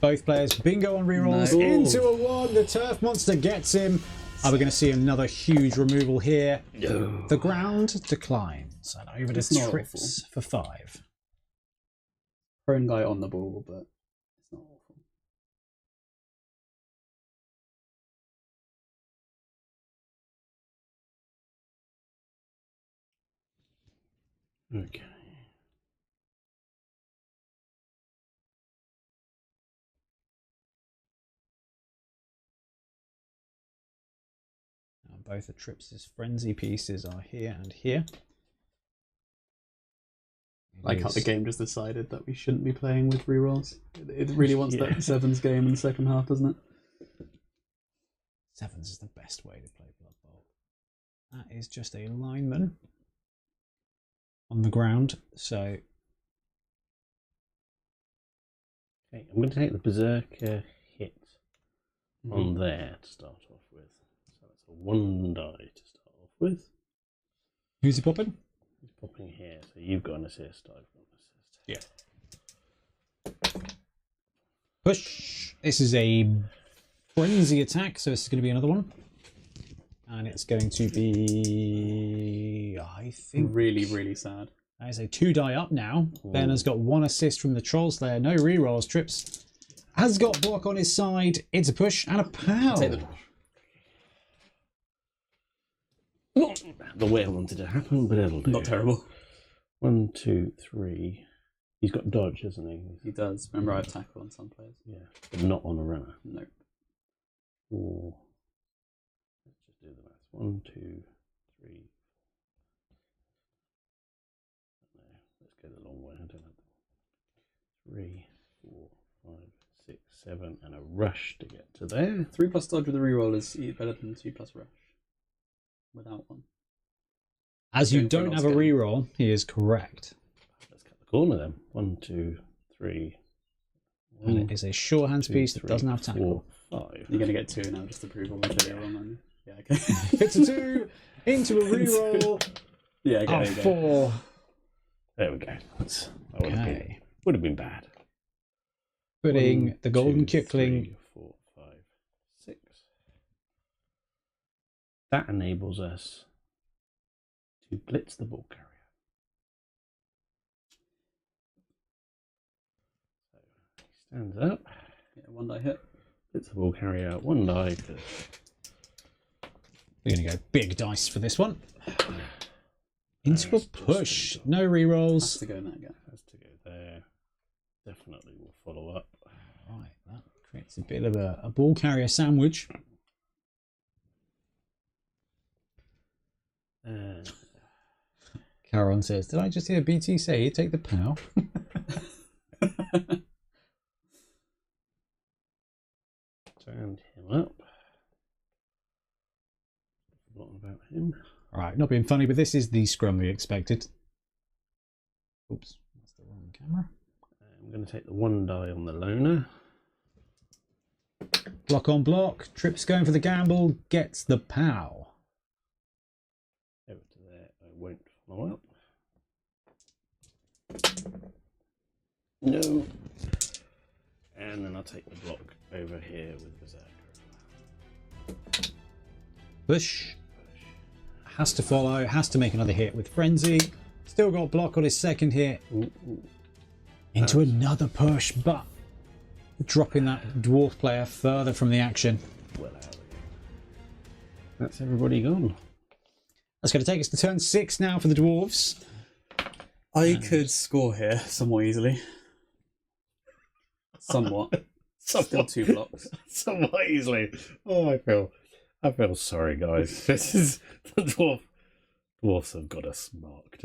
Both players bingo on rerolls No. into a 1. The turf monster gets him. Are we going to see another huge removal here? No. The ground declines. And over to It's not Trips for 5. Khorne guy on the ball, but it's not awful. Okay. Now both of Trips' frenzy pieces are here and here. Like how the game just decided that we shouldn't be playing with rerolls. It really wants that Sevens game in the second half, doesn't it? Sevens is the best way to play Blood Bowl. That is just a lineman on the ground. So Okay, I'm going to take the Berserker hit on there to start off with. So that's a 1 die to start off with. who's he popping? He's popping here, so you've got an assist, I've got an assist. Yeah. Push. This is a frenzy attack, so this is going to be another one. And it's going to be, I think, Really, really sad. that is a 2 die up now. Ben has got 1 assist from the Trolls there. No rerolls. Trips has got block on his side. It's a push and a pow. Take the push. Not the way I wanted it to happen, but it'll do. Not terrible. 1, 2, 3. He's got dodge, hasn't he? He does. Remember, I have tackle on some players. Yeah, but not on a runner. Nope. 4. Let's just do the maths. 1, 2, 3. No, let's go the long way. I don't have 3, 4, 5, 6, 7, and a rush to get to there. 3 plus dodge with a reroll is better than 2 plus rush. Without one. As you don't have a reroll, he is correct. Let's cut the corner then. 1, 2, 3. And it is a sure hands piece that doesn't have tackle. 4, 5. You're going to get 2 now just to prove all the video wrong, aren't you? Yeah, okay. It's a 2 into a reroll. Yeah, okay, A 4. There we go. That would have been bad. Putting 1, the golden 2, Kipling. 3, 4, 5, 6. That enables us to blitz the ball carrier. So he stands up. Yeah, 1 die hit. Blitz the ball carrier, 1 die. We're going to go big dice for this one. Into a push. No rerolls. Has to go in that again. Has to go there. Definitely will follow up. Right, that creates a bit of a ball carrier sandwich. Caron says, did I just hear BT say he'd take the POW? Stand him up. Forgotten about him. Alright, not being funny, but this is the scrum we expected. Oops, that's the wrong camera. I'm going to take the 1 die on the loner. Block on block. Trips going for the gamble. Gets the POW. Over to there. I won't follow up. No. And then I'll take the block over here with Berserker. Push. Has to follow. Has to make another hit with Frenzy. Still got block on his second hit. Ooh, ooh. Into another push, but dropping that dwarf player further from the action. Well out of here. That's everybody gone. That's going to take us to turn 6 now for the dwarves. I could score here somewhat easily. Somewhat. Still 2 blocks. Somewhat easily. Oh, I feel sorry, guys. This is the dwarfs have got us marked.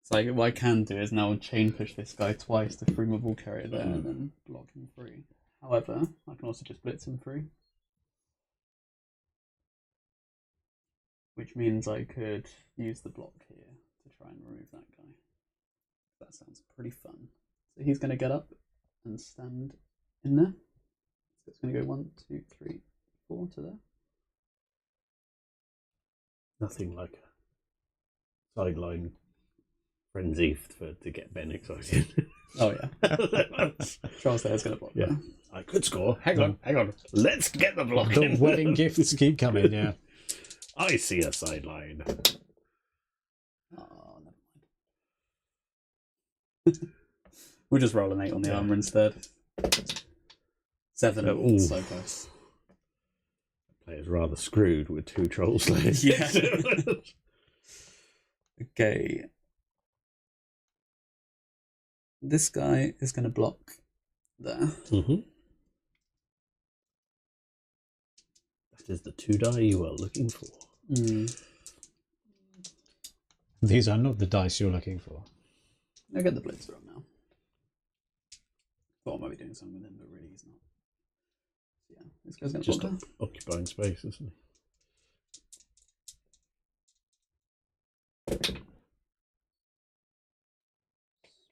So what I can do is now chain push this guy twice to free my ball carrier there and then block him free. However, I can also just blitz him free. Which means I could use the block here to try and remove that guy. That sounds pretty fun. So he's going to get up and stand in there. So it's going to go 1, 2, 3, 4 to there. Nothing like a sideline frenzy to get Ben excited. Oh yeah. Charles there's going to block. Yeah, I could score. Hang on. Let's get the block The in. wedding gifts keep coming, yeah. I see a sideline. Oh, never mind. We'll just roll an 8 on the armor instead. 7. Ooh. So close. Player's rather screwed with 2 troll slayers. Yeah. Okay. This guy is going to block there. Mm-hmm. That is the 2 die you are looking for. These are not the dice you're looking for. I'll get the blitzer up now. Thought I might be doing something with him, but really he's not. Yeah, this guy's going to block there. Occupying space, isn't he?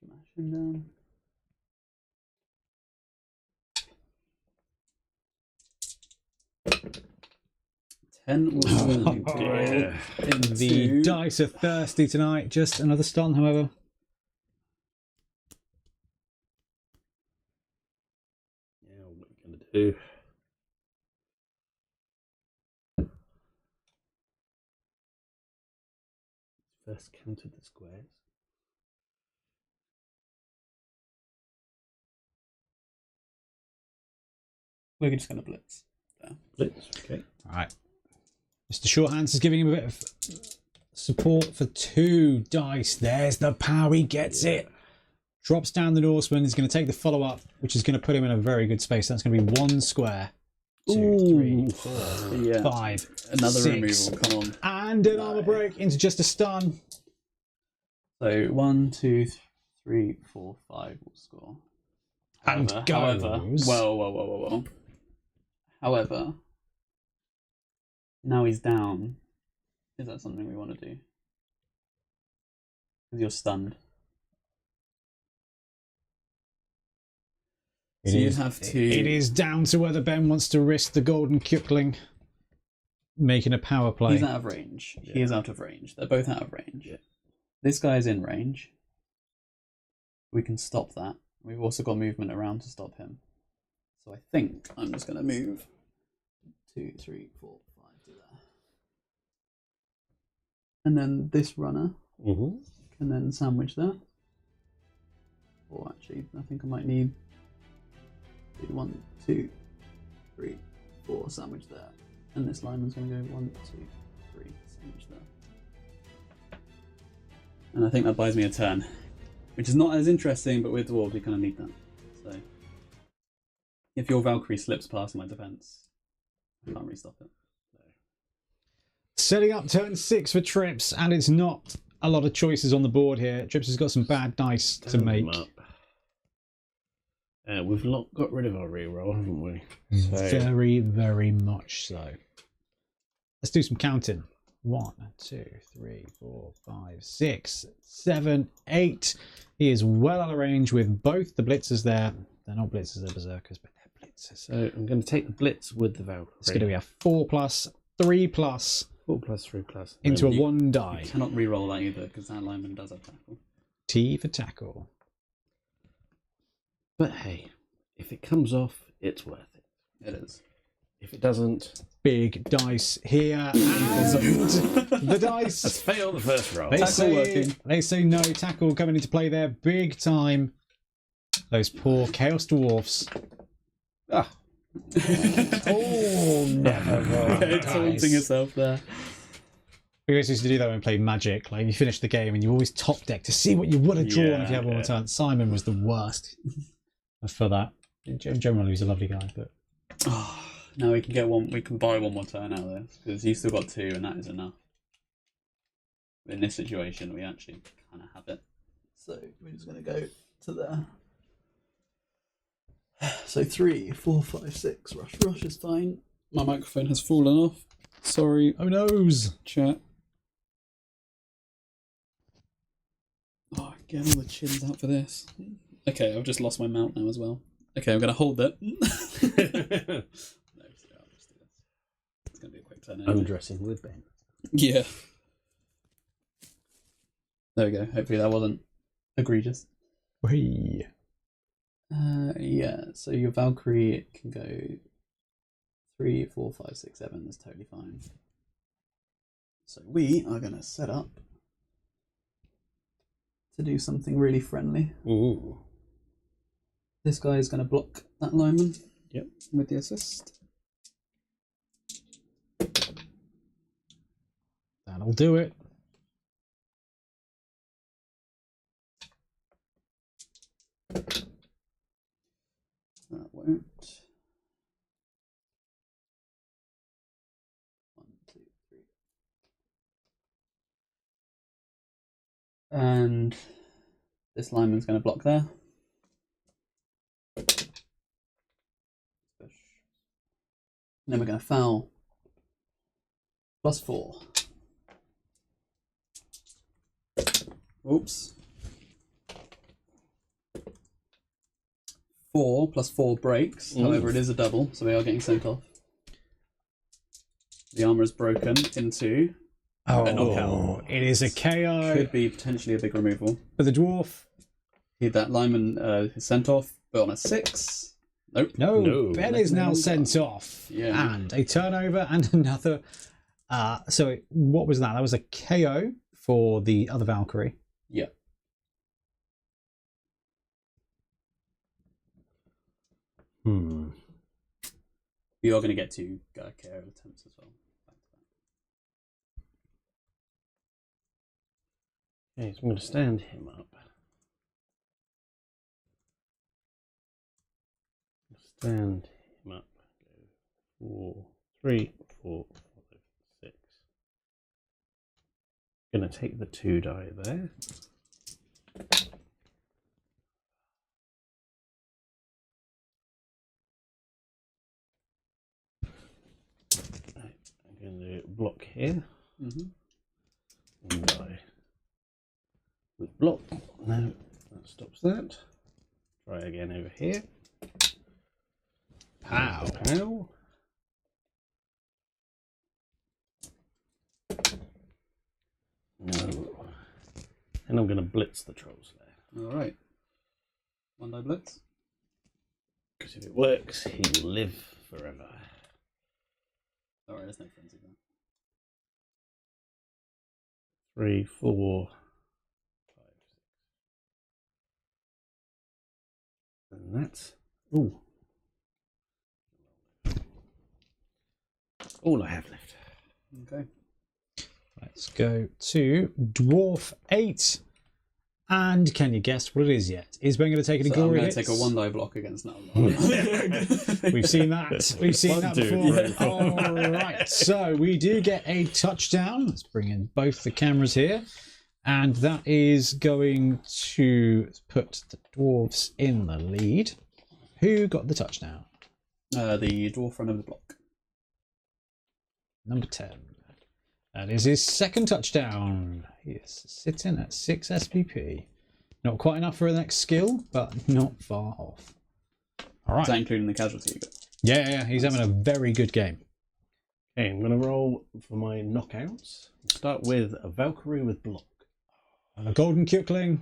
Smash him down. Ten will be dear. The dice are thirsty tonight. Just another stun, however. Yeah, what are you going to do? First counted the squares. We're just going to blitz. There. Blitz, okay. All right. Mr. Shorthands is giving him a bit of support for 2 dice. There's the power. He gets it. Drops down the Norseman. He's going to take the follow-up, which is going to put him in a very good space. That's going to be 1 square. 2, 3, 4, 5. Another 6. removal. Come on. And an armor break into just a stun. So 1, 2, 3, 4, 5 will score. However, well. However, now he's down. Is that something we want to do? Because you're stunned. So you'd have to... It is down to whether Ben wants to risk the golden Kukling making a power play. He's out of range. Yeah. He is out of range. They're both out of range. Yeah. This guy is in range. We can stop that. We've also got movement around to stop him. So I think I'm just going to move 2, 3, 4, 5 to there. And then this runner can then sandwich there. Or actually, I think I might need 1, 2, 3, 4 sandwich there. And this lineman's going to go 1, 2, 3 sandwich there. And I think that buys me a turn. Which is not as interesting, but with Dwarves, you kind of need that. So, if your Valkyrie slips past my defense, I can't really stop it. Setting up turn 6 for Trips, and it's not a lot of choices on the board here. Trips has got some bad dice to make. We've not got rid of our reroll, haven't we? So... Very, very much so. Let's do some counting. 1, 2, 3, 4, 5, 6, 7, 8. He is well out of range with both the blitzers there. They're not blitzers, they're berserkers, but they're blitzers. So I'm going to take the blitz with the Valkyrie. It's going to be a 4+, 3+. 4+, 3+. Into a 1 die. You cannot re-roll that either, because that lineman does have tackle. T for tackle. But hey, if it comes off, it's worth it. It is. If it doesn't... Big dice here, and the dice... Let's fail the first roll. They say no, tackle coming into play there, big time. Those poor Chaos Dwarfs. Ah. Oh, never. Taunting yourself there. We always used to do that when we played Magic. Like, you finish the game and you always top deck to see what you would have drawn if you had one more turn. Simon was the worst for that. Generally, he's a lovely guy, but... Now we can get one. We can buy one more turn out of this because you've still got 2, and that is enough. In this situation, we actually kind of have it. So we're just going to go to there. So 3, 4, 5, 6. Rush is fine. My microphone has fallen off. Sorry. Oh noes. Chat. Oh, get all the chins out for this. Okay, I've just lost my mount now as well. Okay, I'm going to hold it. It's going to be a quick turn anyway. Undressing with Ben. Yeah. There we go. Hopefully that wasn't egregious. Whee. Yeah, so your Valkyrie can go 3, 4, 5, 6, 7. That's totally fine. So we are going to set up to do something really friendly. Ooh. This guy is going to block that lineman. Yep. With the assist. That'll do it. That won't. 1, 2, 3. And this lineman's going to block there. And then we're going to foul. +4. Oops. 4 + 4 breaks. However, it is a double, so we are getting sent off. The armor is broken into a knockout. It is a KO. Could be potentially a big removal. For the dwarf. That lineman is sent off, but on a 6. Nope. No. Ben is now sent off. Yeah. And a turnover and another. So what was that? That was a KO for the other Valkyrie. Yeah. We are going to get 2 KO attempts as well. Okay, so I'm going to stand him up. Stand him up. Go 4, 3, 4, 5, 6. Going to take the 2 die there. I'm going to block here. And die with block. No, that stops that. Try again over here. Ow. Ow. No. And I'm going to blitz the trolls there. Alright. One die blitz. Because if it works, he will live forever. Alright, there's no frenzy there. 3, 4, 5, 6. And that's all I have left. Okay. Let's go to Dwarf 8. And can you guess what it is yet? Is Ben going to take any glory hits? I'm going to take a 1 die block against now. We've seen that. We've seen that before. All right. So we do get a touchdown. Let's bring in both the cameras here. And that is going to put the dwarves in the lead. Who got the touchdown? The dwarf run over the block. Number 10. That is his second touchdown. He is sitting at 6 SPP. Not quite enough for the next skill, but not far off. All right. Is that including the casualty you got? Yeah, he's having a very good game. Okay, I'm going to roll for my knockouts. Start with a Valkyrie with block. And a golden Kukling.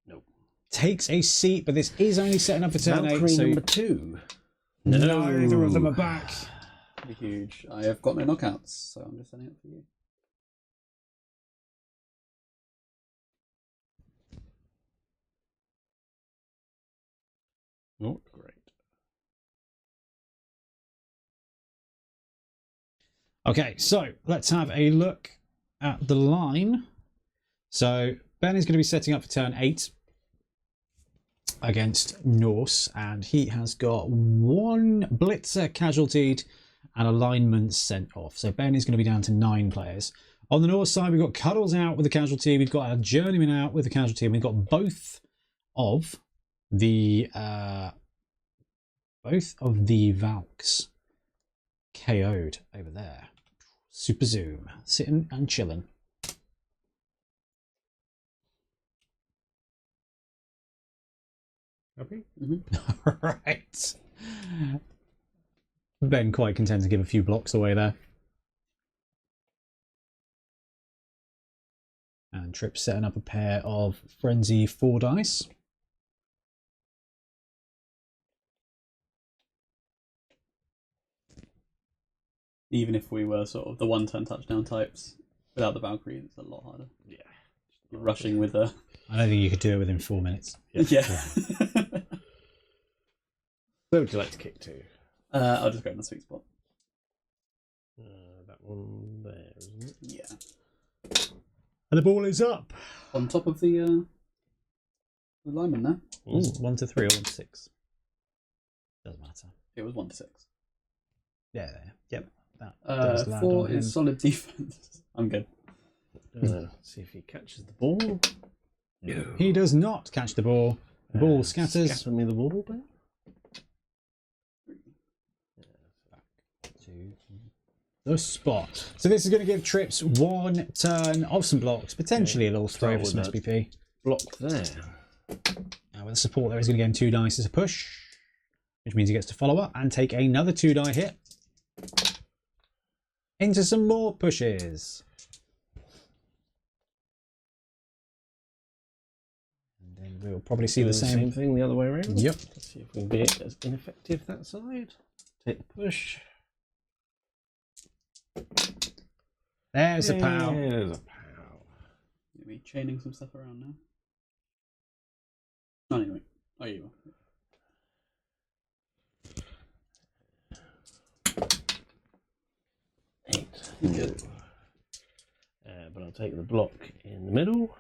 Nope. Takes a seat, but this is only setting up for turn 8. Valkyrie So number 2. neither of them are back. Huge. I have got no knockouts, so I'm just setting it for you. Not great. Okay, so let's have a look at the line. So Ben is going to be setting up for turn 8 against Norse, and he has got 1 blitzer casualtied and a lineman sent off. So Ben is going to be down to 9 players. On the Norse side, we've got Cuddles out with a casualty. We've got a Journeyman out with a casualty, and we've got both of the Valks KO'd over there. Super zoom, sitting and chilling. Happy? Mm-hmm. Right. Ben quite content to give a few blocks away there. And Trip setting up a pair of Frenzy 4 dice. Even if we were sort of the 1-turn touchdown types, without the Valkyrie, it's a lot harder. Yeah. You're rushing with a... I don't think you could do it within 4 minutes. Yeah. Where would you like to kick to? I'll just go in the sweet spot. That one there, isn't it? Yeah. And the ball is up. On top of the lineman there. Was it 1 to 3 or 1 to 6? Doesn't matter. It was 1 to 6. Yeah. Yep. That does land 4 on him. is solid defense. I'm good. See if he catches the ball. No. He does not catch the ball. The ball scatters. Scatter me the ball, Ben. The spot. So this is going to give Trips 1 turn of some blocks, potentially a little throw for some SPP. Block there. Now with the support there, he's going to get 2 dice as a push, which means he gets to follow up and take another 2 die hit into some more pushes. And then we'll probably see the same thing the other way around. Yep. Let's see if we can be as ineffective that side. Take the push. There's a pow. There's a pow. You'll be chaining some stuff around now. Not anyway. Oh, you are. 8. Good. But I'll take the block in the middle.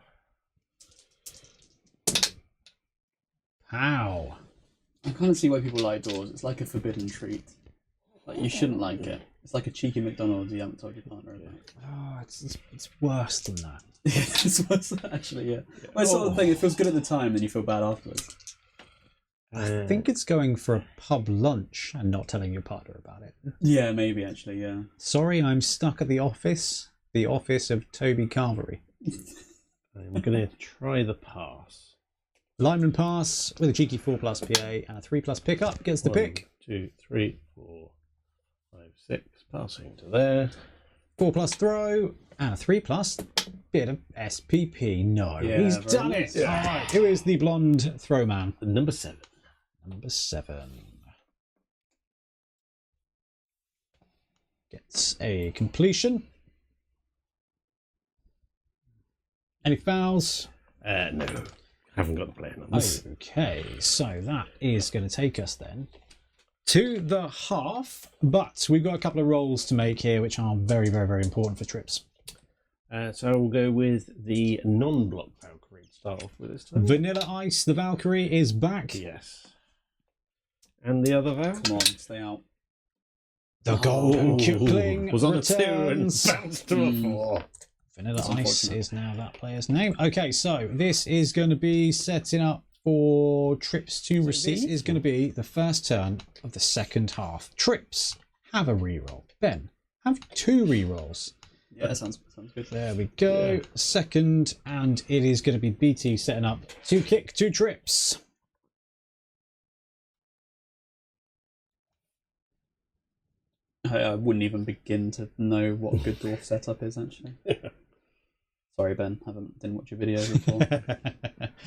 Pow. I kind of see why people like doors. It's like a forbidden treat. Like, you shouldn't like it. It's like a cheeky McDonald's you haven't told your partner about. Oh, it's worse than that. It's worse, actually, yeah. Well, it's sort of the thing, it feels good at the time, then you feel bad afterwards. I think it's going for a pub lunch and not telling your partner about it. Yeah, maybe, actually, yeah. Sorry, I'm stuck at the office of Toby Carvery. I'm going to try the pass. Lineman pass with a cheeky 4+ PA and a 3+ pickup gets the 1, pick. 2, 3, 4, 5, 6. Passing to there. 4+ throw and a 3+ bit of SPP. No, Yeah, he's very done nice. it. All right, who is the blonde throw man? Number 7. Number 7 gets a completion. Any fouls? No, haven't got the player numbers. Okay, so that is going to take us then to the half, but we've got a couple of rolls to make here which are very, very, very important for trips. So we'll go with the non-block Valkyrie to start off with this time. Vanilla Ice, the Valkyrie, is back. Yes. And the other Val? Come on, stay out. The Golden Kipling was on a 2 and returns. bounced to a 4. Vanilla Ice is now that player's name. Okay, so this is going to be setting up for Trips to receive. This is going to be the first turn of the second half. Trips, have a reroll. Ben, have 2 rerolls. Yeah, that sounds good. There we go. Yeah. Second, and it is going to be BT setting up to kick 2 trips. I wouldn't even begin to know what a good dwarf setup is, actually. Sorry, Ben. Didn't watch your videos before.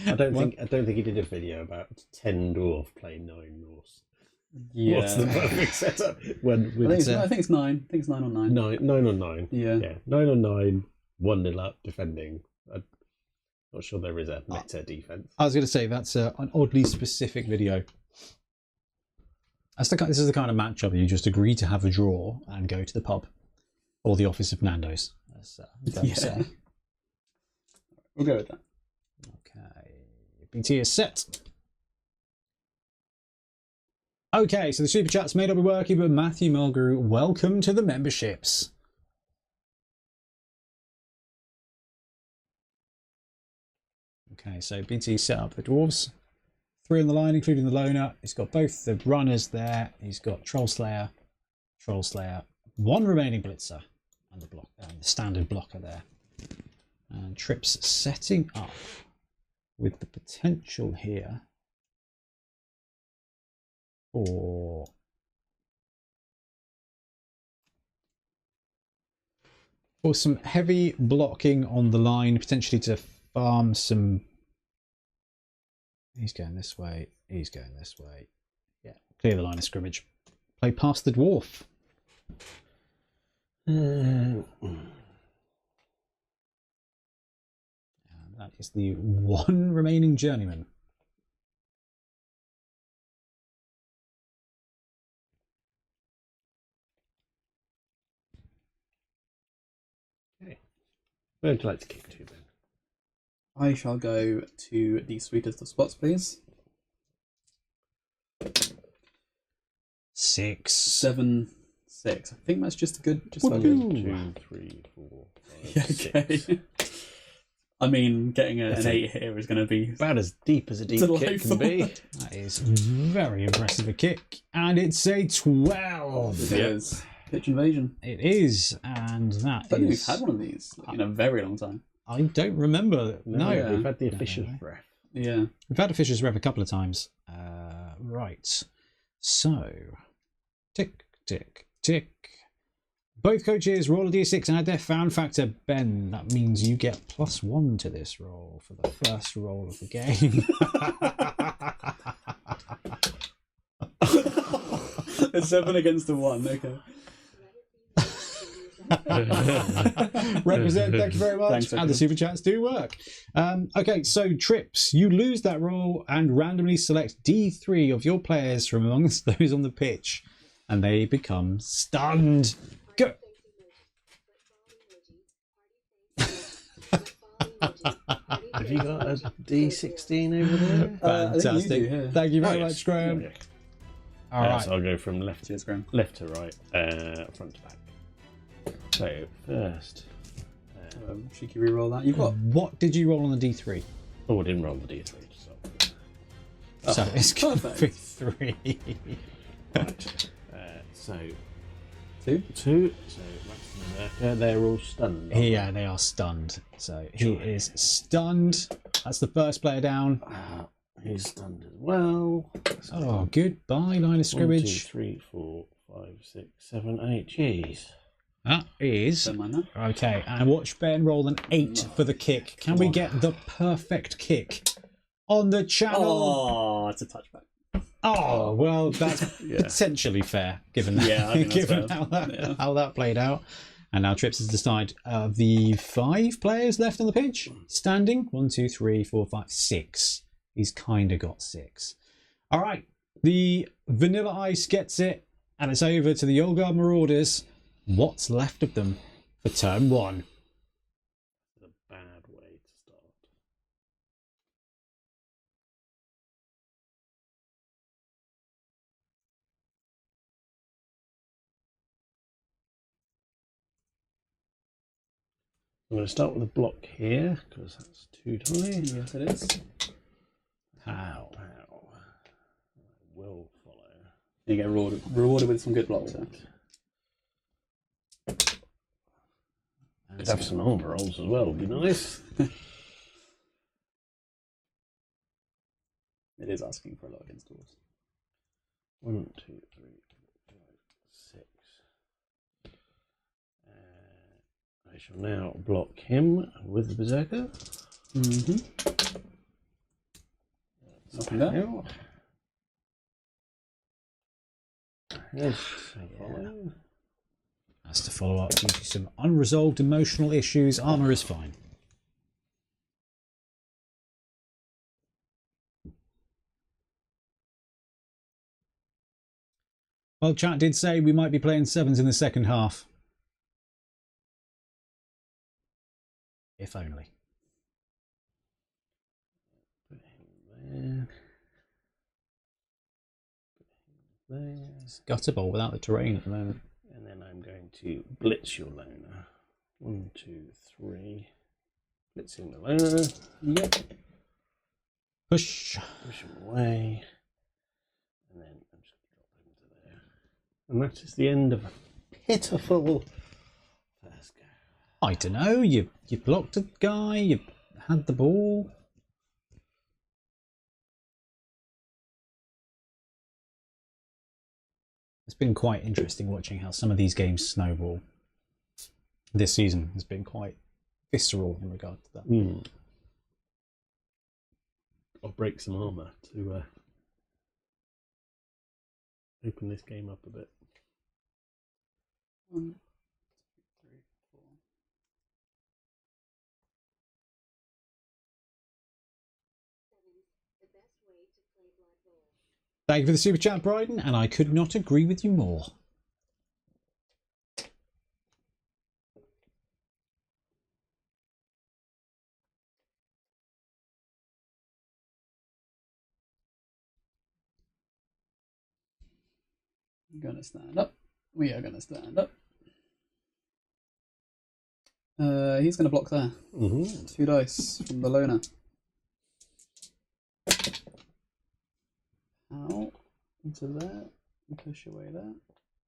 I don't think he did a video about 10 dwarf playing 9 Norse. Yeah. What's the perfect setup? I think it's 9. I think it's 9 on 9. 9 on 9. Yeah. 9 on 9, 1-0 up, defending. I'm not sure there is a meta defense. I was going to say that's an oddly specific video. This is the kind of matchup that you just agree to have a draw and go to the pub or the office of Nando's. As they say. We'll go with that. Okay, BT is set. Okay, so the super chats may not be working, but Matthew Mulgrew, welcome to the memberships. Okay, so BT set up the dwarves. 3 on the line, including the loner. He's got both the runners there. He's got Troll Slayer, 1 remaining blitzer, and the standard blocker there. And Trips setting up with the potential here for some heavy blocking on the line, potentially to farm some. He's going this way. He's going this way. Yeah, clear the line of scrimmage. Play past the dwarf. And that is the 1 remaining journeyman. Okay. Where would you like to kick to, Ben? I shall go to the sweetest of spots, please. 6. 7, 6. I think that's just a good. Just 1, a good. 2, 3, 4, 5, Yeah, 6. okay. I mean, getting an 8 here is going to be about as deep as a deep kick can be. That is very impressive a kick, and it's a 12. It is. Pitch invasion. It is, and that I don't think is. we've had one of these in a very long time. I don't remember. No, Yeah. We've had the official ref. Yeah. We've had a Fisher's Rev a couple of times. Right. So, tick, tick, tick. Both coaches roll a d6 and add their found factor. Ben, that means you get +1 to this roll for the first roll of the game. A 7 against a 1, okay. Represent, thank you very much. Thanks, and the super chats do work. Okay, so Trips, you lose that roll and randomly select D3 of your players from amongst those on the pitch, and they become stunned. Go. Have you got a D16 over there? Fantastic. I think you do, yeah. Thank you very yes. much, Graham. Okay. All right. So I'll go from left Cheers, Graham. to right, front to back. So first, Cheeky reroll that. You've got. What did you roll on the D3? oh, I didn't roll the D3. So it's going to be perfect. 3. Right. So 2. 2. So they're all stunned. aren't Yeah, they are stunned. So he is stunned. That's the first player down. He's stunned as well. Oh, goodbye, line of scrimmage. 1, 2, 3, 4, 5, 6, 7, 8. Jeez. That is... Don't mind that. Okay, and watch Ben roll an 8 for the kick. Can we get the perfect kick on the channel? Oh, it's a touchback. Oh, well, that's potentially fair, given that, given how that played out. And now Trips is the side of the 5 players left on the pitch. Standing. 1, 2, 3, 4, 5, 6. He's kind of got 6. All right. The Vanilla Ice gets it. And it's over to the Olgar Marauders. What's left of them for turn 1? A bad way to start. I'm going to start with a block here because that's too tiny. Yes, it is. Pow, pow. I will follow. You get rewarded with some good blocks. Could have some armor rolls as well, would be nice. It is asking for a lot against dwarves. 1, 2, 3, 4, 5, 6. I shall now block him with the Berserker. Nothing there. Yes, follow. Has to follow up due to some unresolved emotional issues. Armor is fine. Well, chat did say we might be playing 7s in the second half. If only. Put him there. It's guttable without the terrain at the moment. And then I'm going to blitz your loner. 1, 2, 3. Blitzing the loner. Yep. Push. Push him away. And then I'm just going to drop him to there. And that is the end of a pitiful first go. I don't know. You blocked a guy. You had the ball. It's been quite interesting watching how some of these games snowball. This season has been quite visceral in regard to that. I'll break some armor to open this game up a bit. 1, 2, 3, 4. Thank you for the super chat, Bryden, and I could not agree with you more. I'm going to stand up. We are going to stand up. He's going to block there. 2 dice from the loner. Out into there. And push away there.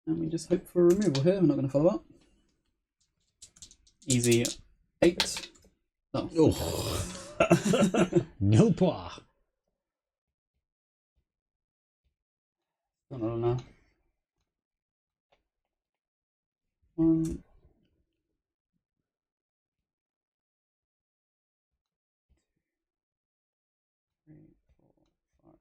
And we just hope for a removal here. We're not going to follow up. Easy 8. Oh. No pois. Not enough. 1. 3, 4, 5.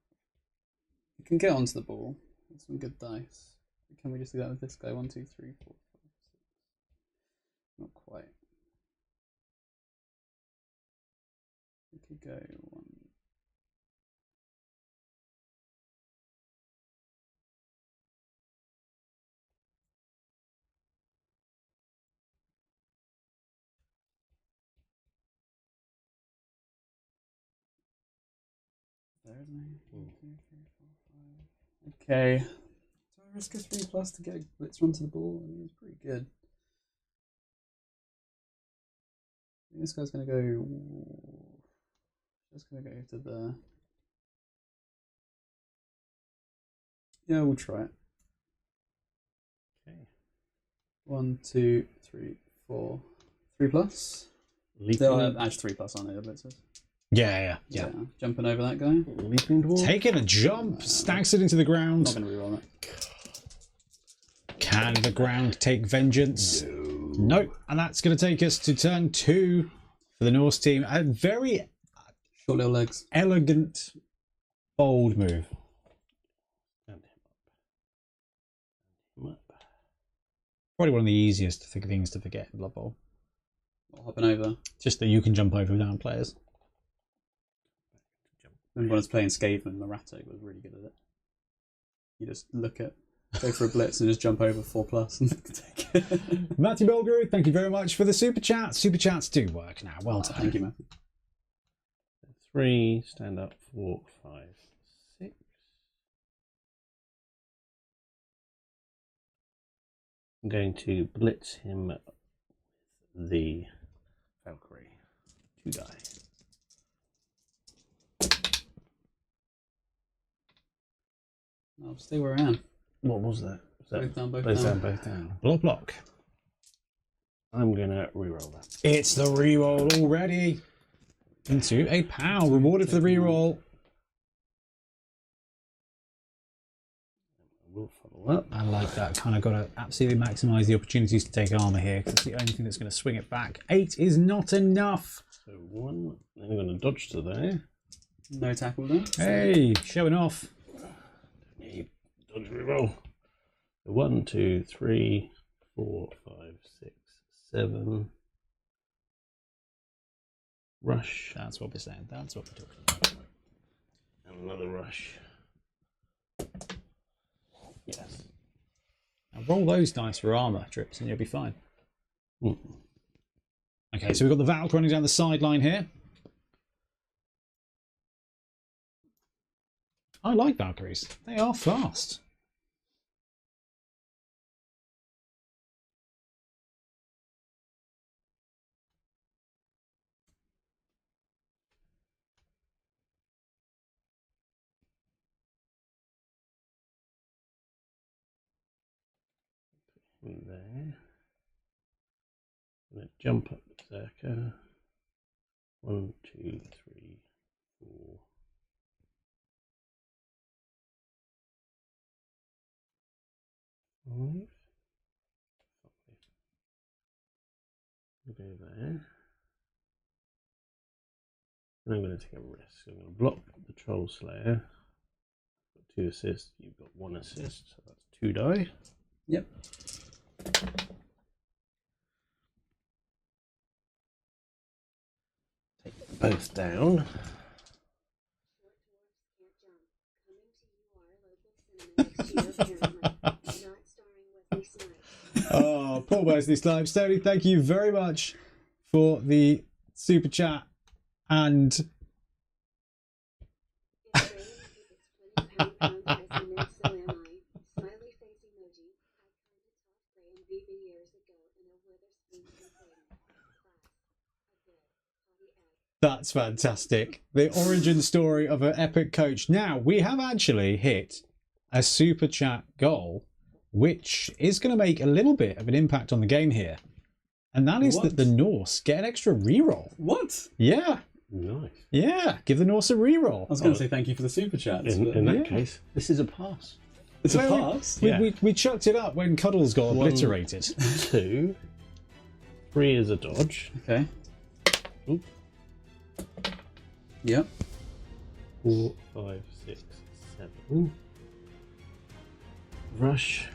You can get onto the ball. That's some good dice. Can we just do that with this guy? 1, 2, 3, 4, 5, 6. Not quite. We could go 1. There, isn't he? 1, 2, 3, 4, 5. Okay. Do I risk a 3+ to get a blitz run to the ball? I mean, it's pretty good. I think this guy's going to go. Just going to go to the. Yeah, we'll try it. Okay. 1, 2, 3, 4. 3+. Leaping. Actually 3+, aren't they? The blitzers. Yeah. Jumping over that guy. Leaping dwarf. Taking a jump, stacks it into the ground. Not going to reroll it. Can the ground take vengeance? No. Nope. And that's going to take us to turn 2 for the Norse team. A very short little legs. Elegant, bold move. Probably one of the easiest things to forget in Blood Bowl. Hopping over. Just that you can jump over down players. Remember when I was playing Skaven, Marato was really good at it. You just go for a blitz and just jump over 4+ and take it. Matthew Belgrew, thank you very much for the super chat. Super chats do work now. Well done. Thank you, Matthew. 3, stand up, 4, 5, 6. I'm going to blitz him with the Valkyrie. 2 die. I'll stay where I am. What was that? Both down, both down. down. Both down. Block. I'm going to reroll that. It's the reroll already. Into a POW. Rewarded for the reroll. We'll follow up. I like that. Kind of got to absolutely maximise the opportunities to take armour here, because it's the only thing that's going to swing it back. 8 is not enough. So 1. Then I'm going to dodge to there. No tackle there. Hey, showing off. Need dodge reroll. 1, 2, 3, 4, 5, 6, 7. Rush. That's what we're saying. That's what we're talking about. And another rush. Yes. Now roll those dice for armour, Trips, and you'll be fine. Mm. Okay, so we've got the Valk running down the sideline here. I like Valkyries. They are fast. There. I'm going to jump up Berserker. 1, 2, 3, 4. Five. We'll go there. And I'm going to take a risk. I'm going to block the Troll Slayer. I've got 2 assists. You've got 1 assist, so that's 2 die. Yep. Take both down. Oh, poor Wesley Snipes. Tony, thank you very much for the super chat. And that's fantastic. The origin story of an epic coach. Now, we have actually hit a super chat goal, which is going to make a little bit of an impact on the game here. And that is that the Norse get an extra reroll. What? Yeah. Nice. Yeah, give the Norse a reroll. I was going to say thank you for the super chat. In that case, this is a pass. It's a pass? We chucked it up when Cuddles got obliterated. 2. 3 is a dodge. Okay. Oop. Yep. 4, 5, 6, 7. Rush.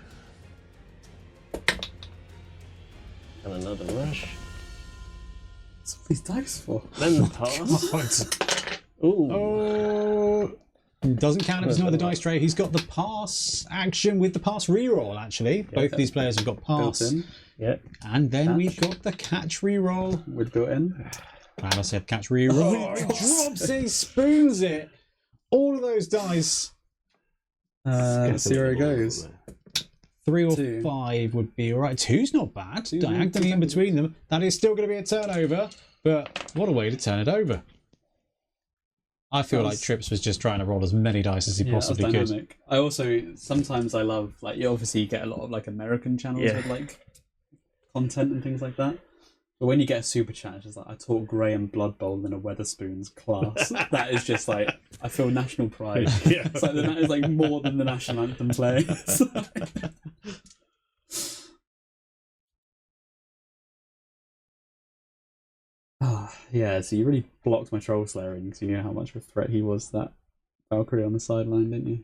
And another rush. What's all these dice for? Then the pass. Ooh. Oh, doesn't count if it's not the dice tray. He's got the pass action with the pass reroll, actually. Both of these players have got pass. Built in. Yep. And then Catch. we've got the catch reroll. With built in. And I said catch reroll. He drops it, he spoons it. All of those dice. Let's see where it goes. 3 or 2. 5 would be all right. 2's not bad. 2, Diagonally in between them. That is still going to be a turnover. But what a way to turn it over. I feel like Trips was just trying to roll as many dice as he possibly could. I also, sometimes I love, like, you obviously get a lot of, like, American channels with, like, content and things like that. But when you get a super chat, it's just like, I taught Graham Blood Bowl in a Weatherspoons class. That is just like, I feel national pride. Yeah. It's like, that is like more than the national anthem playing. Yeah, so you really blocked my Troll Slayering because you knew how much of a threat he was, that Valkyrie on the sideline, didn't you?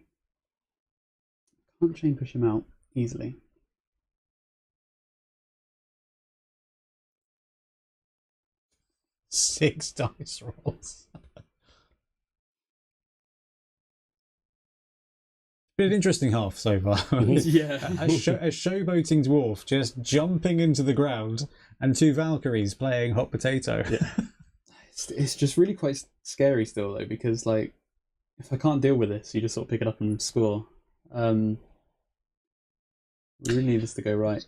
Can't chain push him out easily. Six dice rolls. Been an interesting half so far. Yeah. a showboating dwarf just jumping into the ground and two Valkyries playing hot potato. Yeah. It's just really quite scary still though, because like, if I can't deal with this, you just sort of pick it up and score. We really need this to go right.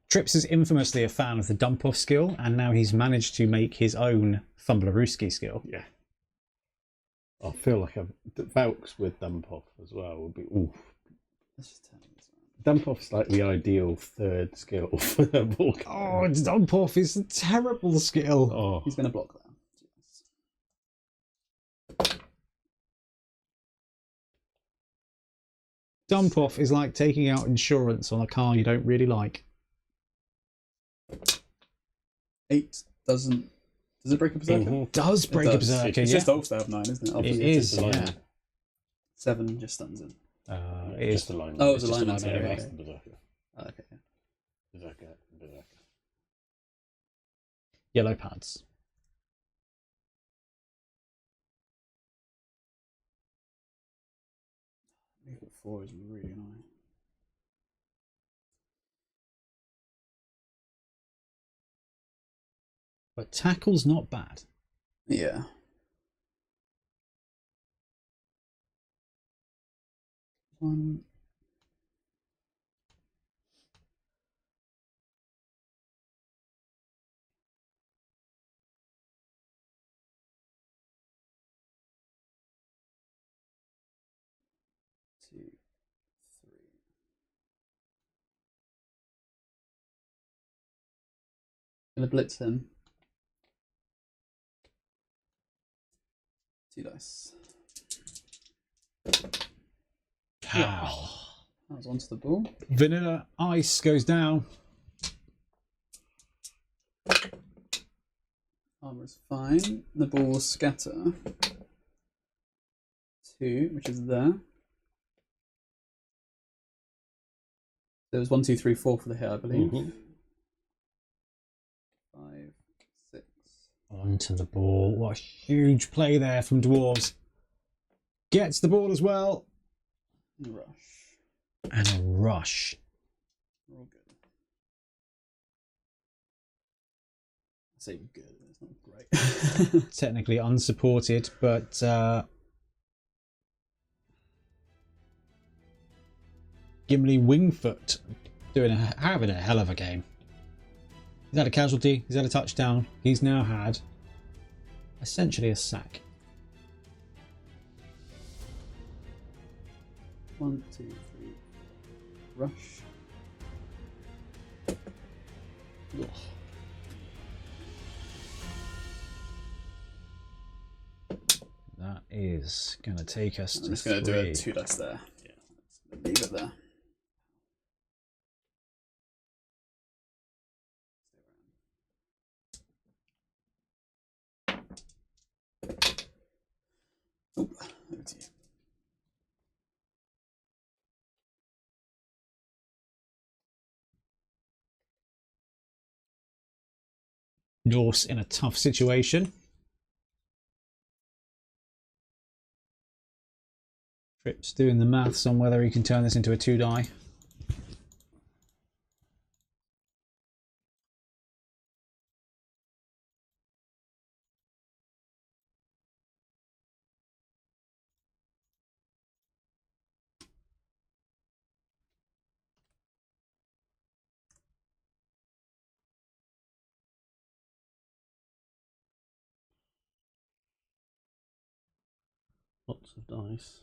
Trips is infamously a fan of the dump off skill, and now he's managed to make his own Fumblerooski skill. Yeah. I feel like Valks with dump off as well would be oof. Let's just turn this on. Dump off's like the ideal third skill for the ball. Oh, dump off is a terrible skill. Oh. He's going to block that. Dump off is like taking out insurance on a car you don't really like. 8 doesn't. Does it break a berserker? Mhm. Does break a does. berserker, It's yeah. just ults to have 9, isn't it? It Obviously, is, just a line. yeah. 7 just stuns him. It is. Just a line. Oh, it was It's a just line. a Sorry, line, okay. That's the berserker. Oh, okay. Berserker. Yellow pads. Movement 4 is really annoying. But tackle's not bad. Yeah. One. Two, 3. Gonna blitz him. 2 dice. Pow. That was onto the ball. Vanilla ice goes down. Armor is fine. The ball will scatter. 2, which is there. There was 1, 2, 3, 4 for the hit, I believe. Mm-hmm. 5, 6. Onto the ball. What a huge play there from Dwarves. Gets the ball as well. Rush. And a rush. We're all good. I say good, it's not great. Technically unsupported, but Gimli Wingfoot having a hell of a game. He's had a casualty, he's had a touchdown, he's now had essentially a sack. 1, 2, 3, 4. Rush. Ugh. That is going to take us I'm to just going to do 3. a 2 dice there. Yeah. Leave it there. Oh, over to you. Norse in a tough situation. Trips doing the maths on whether he can turn this into a 2-die. Lots of dice.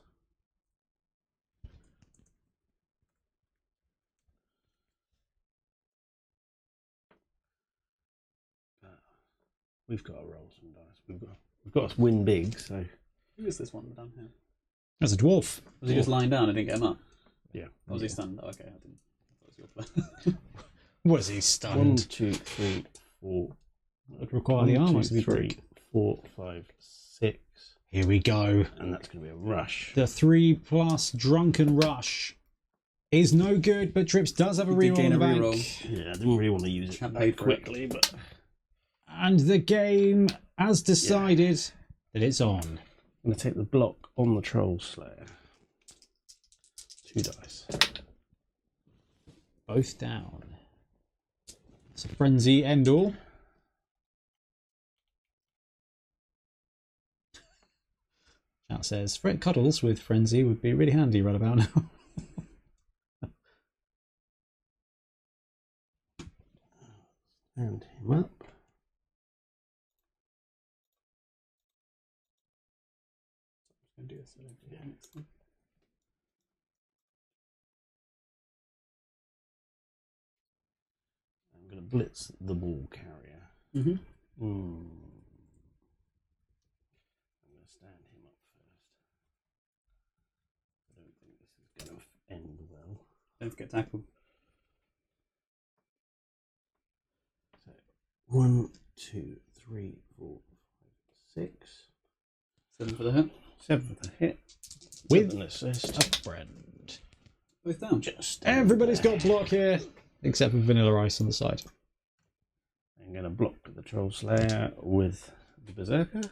We've got to roll some dice. We've got to win big. So who is this one down here? That's a dwarf. Was he just lying down? I didn't get him up. Yeah. Or was he stunned? Oh, okay, I didn't. That was your plan. Was he stunned? 1, 2, 3, 4. That would require the armor to be 3, 4, 5, 6. Here we go. And that's going to be a rush. The 3+ drunken rush is no good, but Trips does have a reroll on the bank. Yeah, I didn't really want to use it very quickly, but. And the game has decided that it's on. I'm going to take the block on the Troll Slayer. 2 dice. Both down. It's a frenzy end all. Chat says, Fret cuddles with frenzy would be really handy right about now. And him up. I'm do this so I don't forget next time. I'm going to blitz the ball carrier. Mm-hmm. I'm going to stand him up first. I don't think this is going to end well. Don't forget tackle. So 1, 2, 3, 4, 5, 6. 7 for the hit. 7 for the hit. With an assist. A friend. Both down. Just Everybody's got block here, except for Vanilla Ice on the side. I'm going to block the Troll Slayer with the Berserker.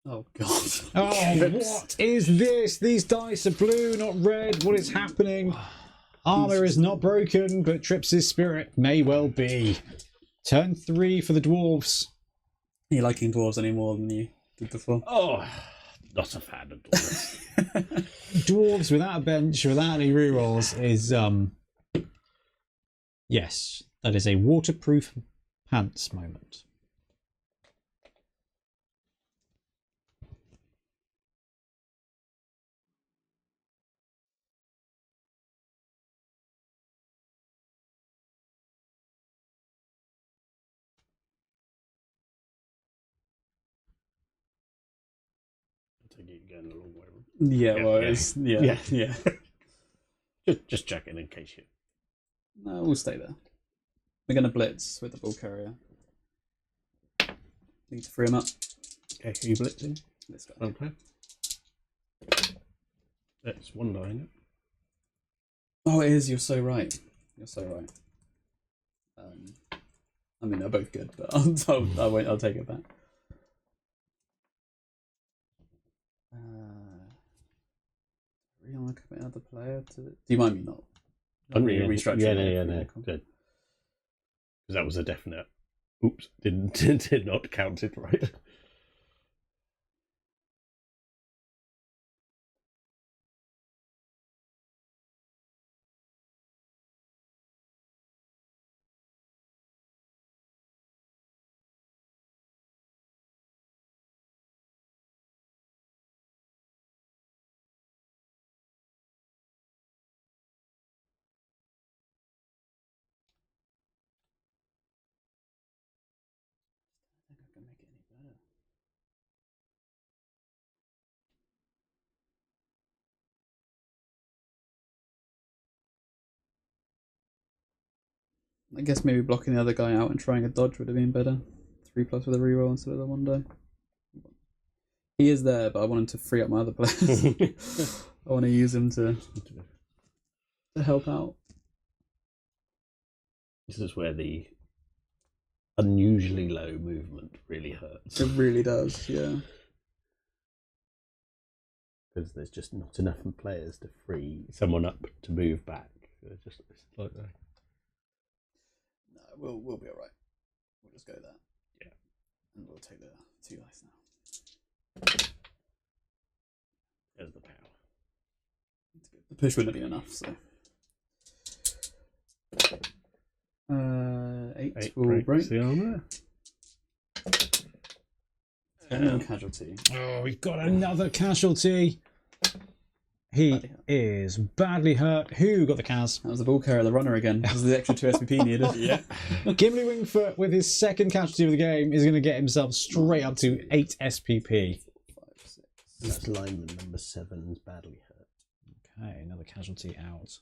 Oh, God. Oh, what is this? These dice are blue, not red. What is happening? Armor is not broken, but Trips' spirit may well be. Turn 3 for the dwarves. Are you liking dwarves any more than you did before? Oh, not a fan of dwarves. Dwarves without a bench, without any rerolls is, yes, that is a waterproof pants moment. Going the wrong way. Yeah, well, it's, yeah. Just checking in case you. No, we'll stay there. We're going to blitz with the ball carrier. Need to free him up. Okay, who are you blitzing? This guy. One player. That's 1 die, isn't it? Oh, it is. You're so right. You're so right. I mean, they're both good, but I'll take it back. Really want to commit another player to it? Do you mind me not? Restructuring. Yeah, no. Good. Because that was a definite. Oops, did not count it right. I think I can make it any better. I guess maybe blocking the other guy out and trying a dodge would have been better. 3+ with a reroll instead of the 1 die. He is there, but I want him to free up my other players. I want to use him to help out. This is where the unusually low movement really hurts. It really does, yeah. Because there's just not enough players to free someone up to move back. It's like that. No, we'll be alright. We'll just go there. Yeah. And we'll take the 2 dice now. There's the power. The push wouldn't have been enough, so. 8 will break. The armor. And casualty. Oh, we've got another casualty. He is badly hurt. Who got the Kaz? That was the ball carrier, the runner again. This is the extra 2 SPP needed. Yeah. Gimli Wingfoot, with his second casualty of the game, is going to get himself straight up to 8 SPP. 5, 6. This lineman number 7 is badly hurt. Okay, another casualty out.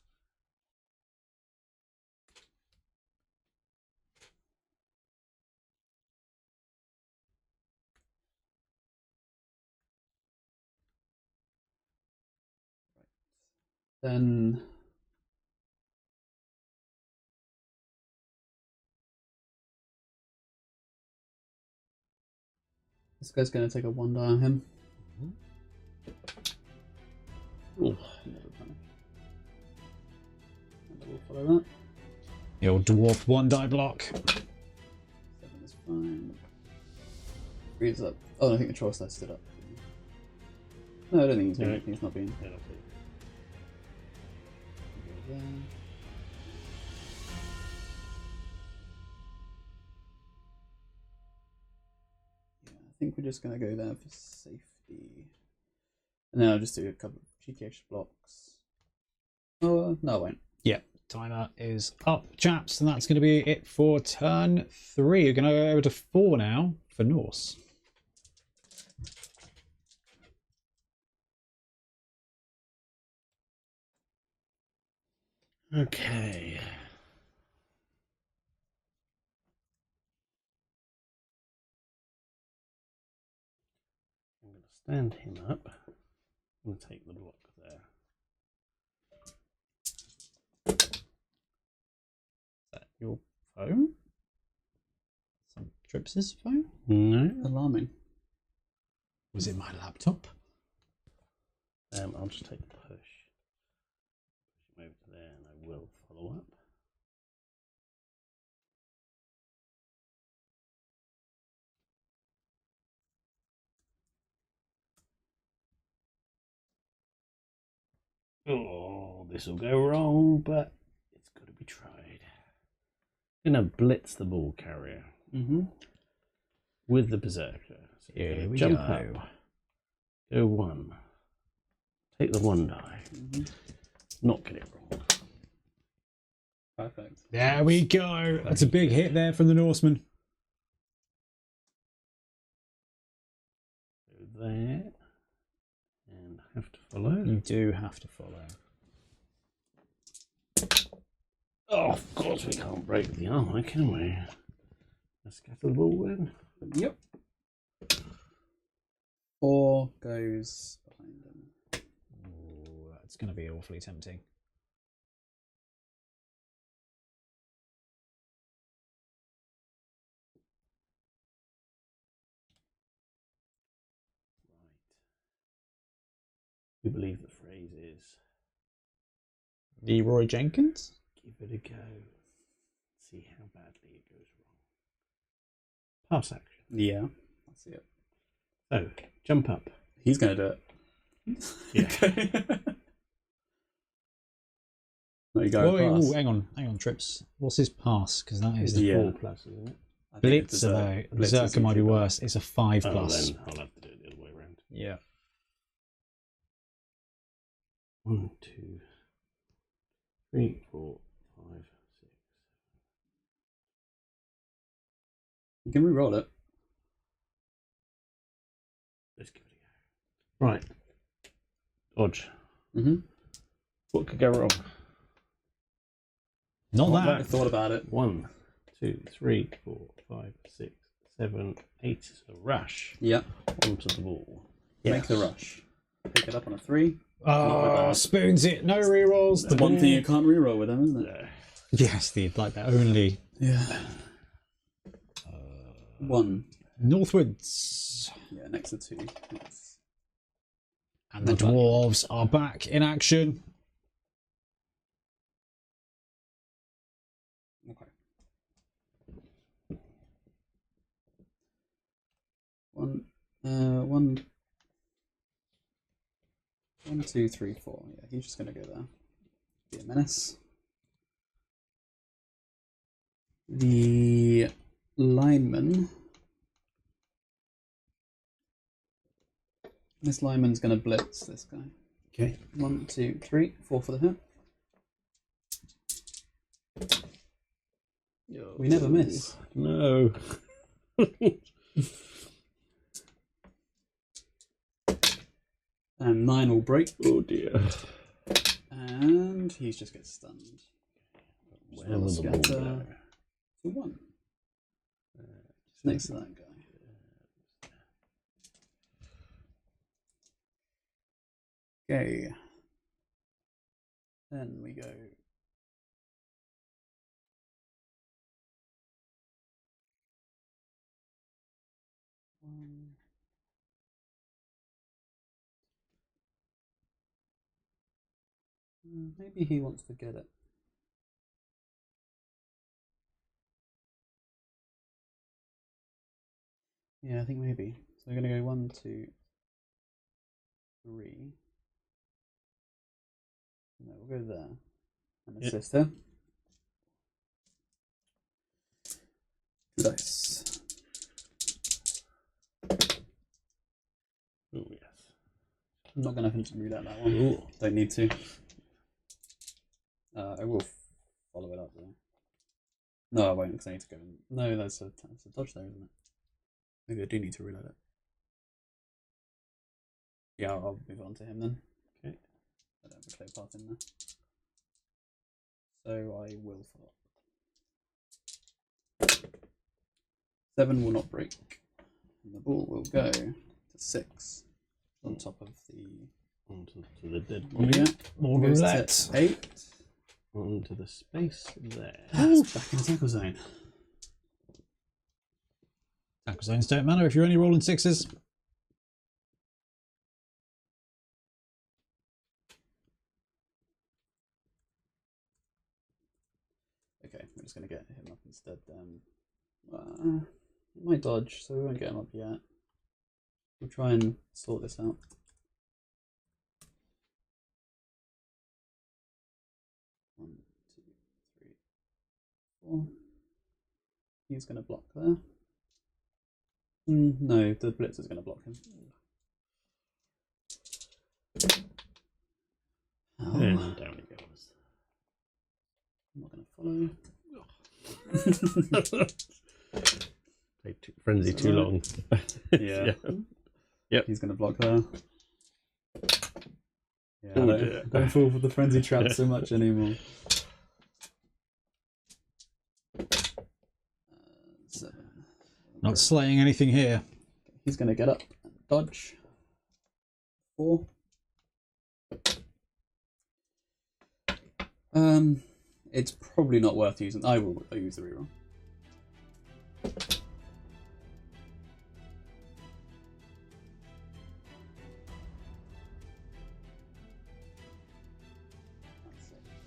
Then this guy's going to take a 1 die on him. Ooh. Never panic. And we'll follow that. The old dwarf 1 die block. 7 is fine. Freeze up. Oh, I think the choice side stood up. No, I don't think he's been. He's not been. Yeah, There. Yeah, I think we're just going to go there for safety. And then I'll just do a couple of GTH blocks. Oh, no, I won't. Yeah, timer is up, chaps, and that's going to be it for turn 3. We're going to go over to 4 now for Norse. Okay. I'm going to stand him up and take the block there. Is that your phone? Some Trips's phone? No. Alarming. Was it my laptop? I'll just take the push. Push him over to there and I will follow up. Oh, this will go wrong, but it's got to be tried. I'm going to blitz the ball carrier with the berserker. So Here we jump go. up. Go 1. Take the 1 die. Not get it wrong. Perfect. There we go. That's a big hit there from the Norseman. Go there. And have to follow. You do have to follow. Oh, of course we can't break the armor, can we? Let's scatter the ball then. Yep. 4 goes behind them. Ooh, that's going to be awfully tempting. You believe the phrase is Leroy Jenkins? give it a go. See how badly it goes wrong. Pass action. Yeah, I see it. So, jump up. He's going to do it. Yeah. No, you go Whoa, pass. ooh, hang on, Trips. What's his pass? Because that is Yeah. 4 plus, isn't it? I think it's Blitzer, though. Berserker might be worse. It's a 5 plus. Then I'll have to do it the other way around. Yeah. 1, 2, 3, 4, 5, 6. You can re-roll it. Let's give it a go. Right. Dodge. Mm-hmm. What could go wrong? Not Not that. I thought about it. 1, 2, 3, 4, 5, 6, 7, 8. So rush Yep. onto the ball. Make the rush. Pick it up on a 3. Oh, spoons it. No rerolls. The one thing you can't re-roll with them, isn't it? Yes, the only. Yeah. 1. Northwards. Yeah, next to 2. Yes. And the dwarves are back in action. Okay. 1, 2, 3, 4. Yeah, he's just going to go there. Be a menace. The lineman. This lineman's going to blitz this guy. Okay. 1, 2, 3, 4 for the hit. We never miss. No. And 9 will break. Oh dear. And he just gets stunned. Where was the ball scatter to 1. Just next to that guy. Okay. Then we go. Maybe he wants to get it. Yeah, I think maybe. So we're going to go 1, 2, 3. No, we'll go there. And assist her. Dice. Oh yes. I'm not going to read out that one. Ooh. Don't need to. I will follow it up though. No, I won't because I need to go in. No, that's a dodge there, isn't it? Maybe I do need to reload it. Yeah, I'll move on to him then. Okay. I don't have a clear path in there. So I will follow up. 7 will not break. And the ball will go to 6 on top of the... Onto the dead one. Yeah. More Goes roulette. to 8. Onto the space there. That's back in the tackle zone. Tackle zones don't matter if you're only rolling 6s. Okay, we're just going to get him up instead. He might dodge, so we won't get him up yet. We'll try and sort this out. One, two, three, 4. He's going to block there. No, the blitz is going to block him. Oh. And down he goes. I'm not going to follow. Played frenzy too long. Yeah. Yep. He's going to block there. Yeah, Oh, don't fall for the frenzy trap so much anymore. 7. Not slaying anything here. He's going to get up and dodge. 4. It's probably not worth using. I'll use the reroll.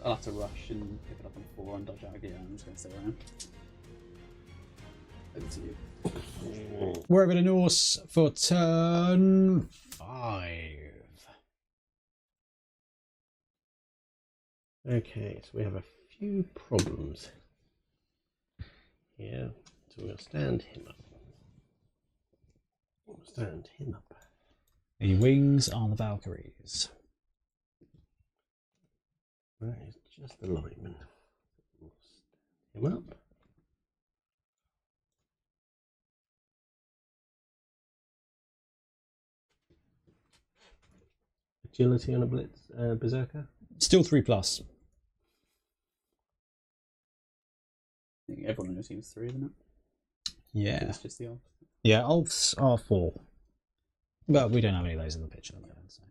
I'll have to rush and pick it up on 4 and dodge out again. I'm just going to stay around. Over to you. We're over to Norse for turn 5. Okay, so we have a few problems here. So we'll stand him up. We'll stand him up. The wings are the Valkyries. That is just the lineman. We'll stand him up. Agility on a blitz, berserker. Still 3+. I think everyone in your team's 3, isn't it? Yeah. It's just the elves. Yeah, elves are 4. But we don't have any of those in the pitch at the moment. So.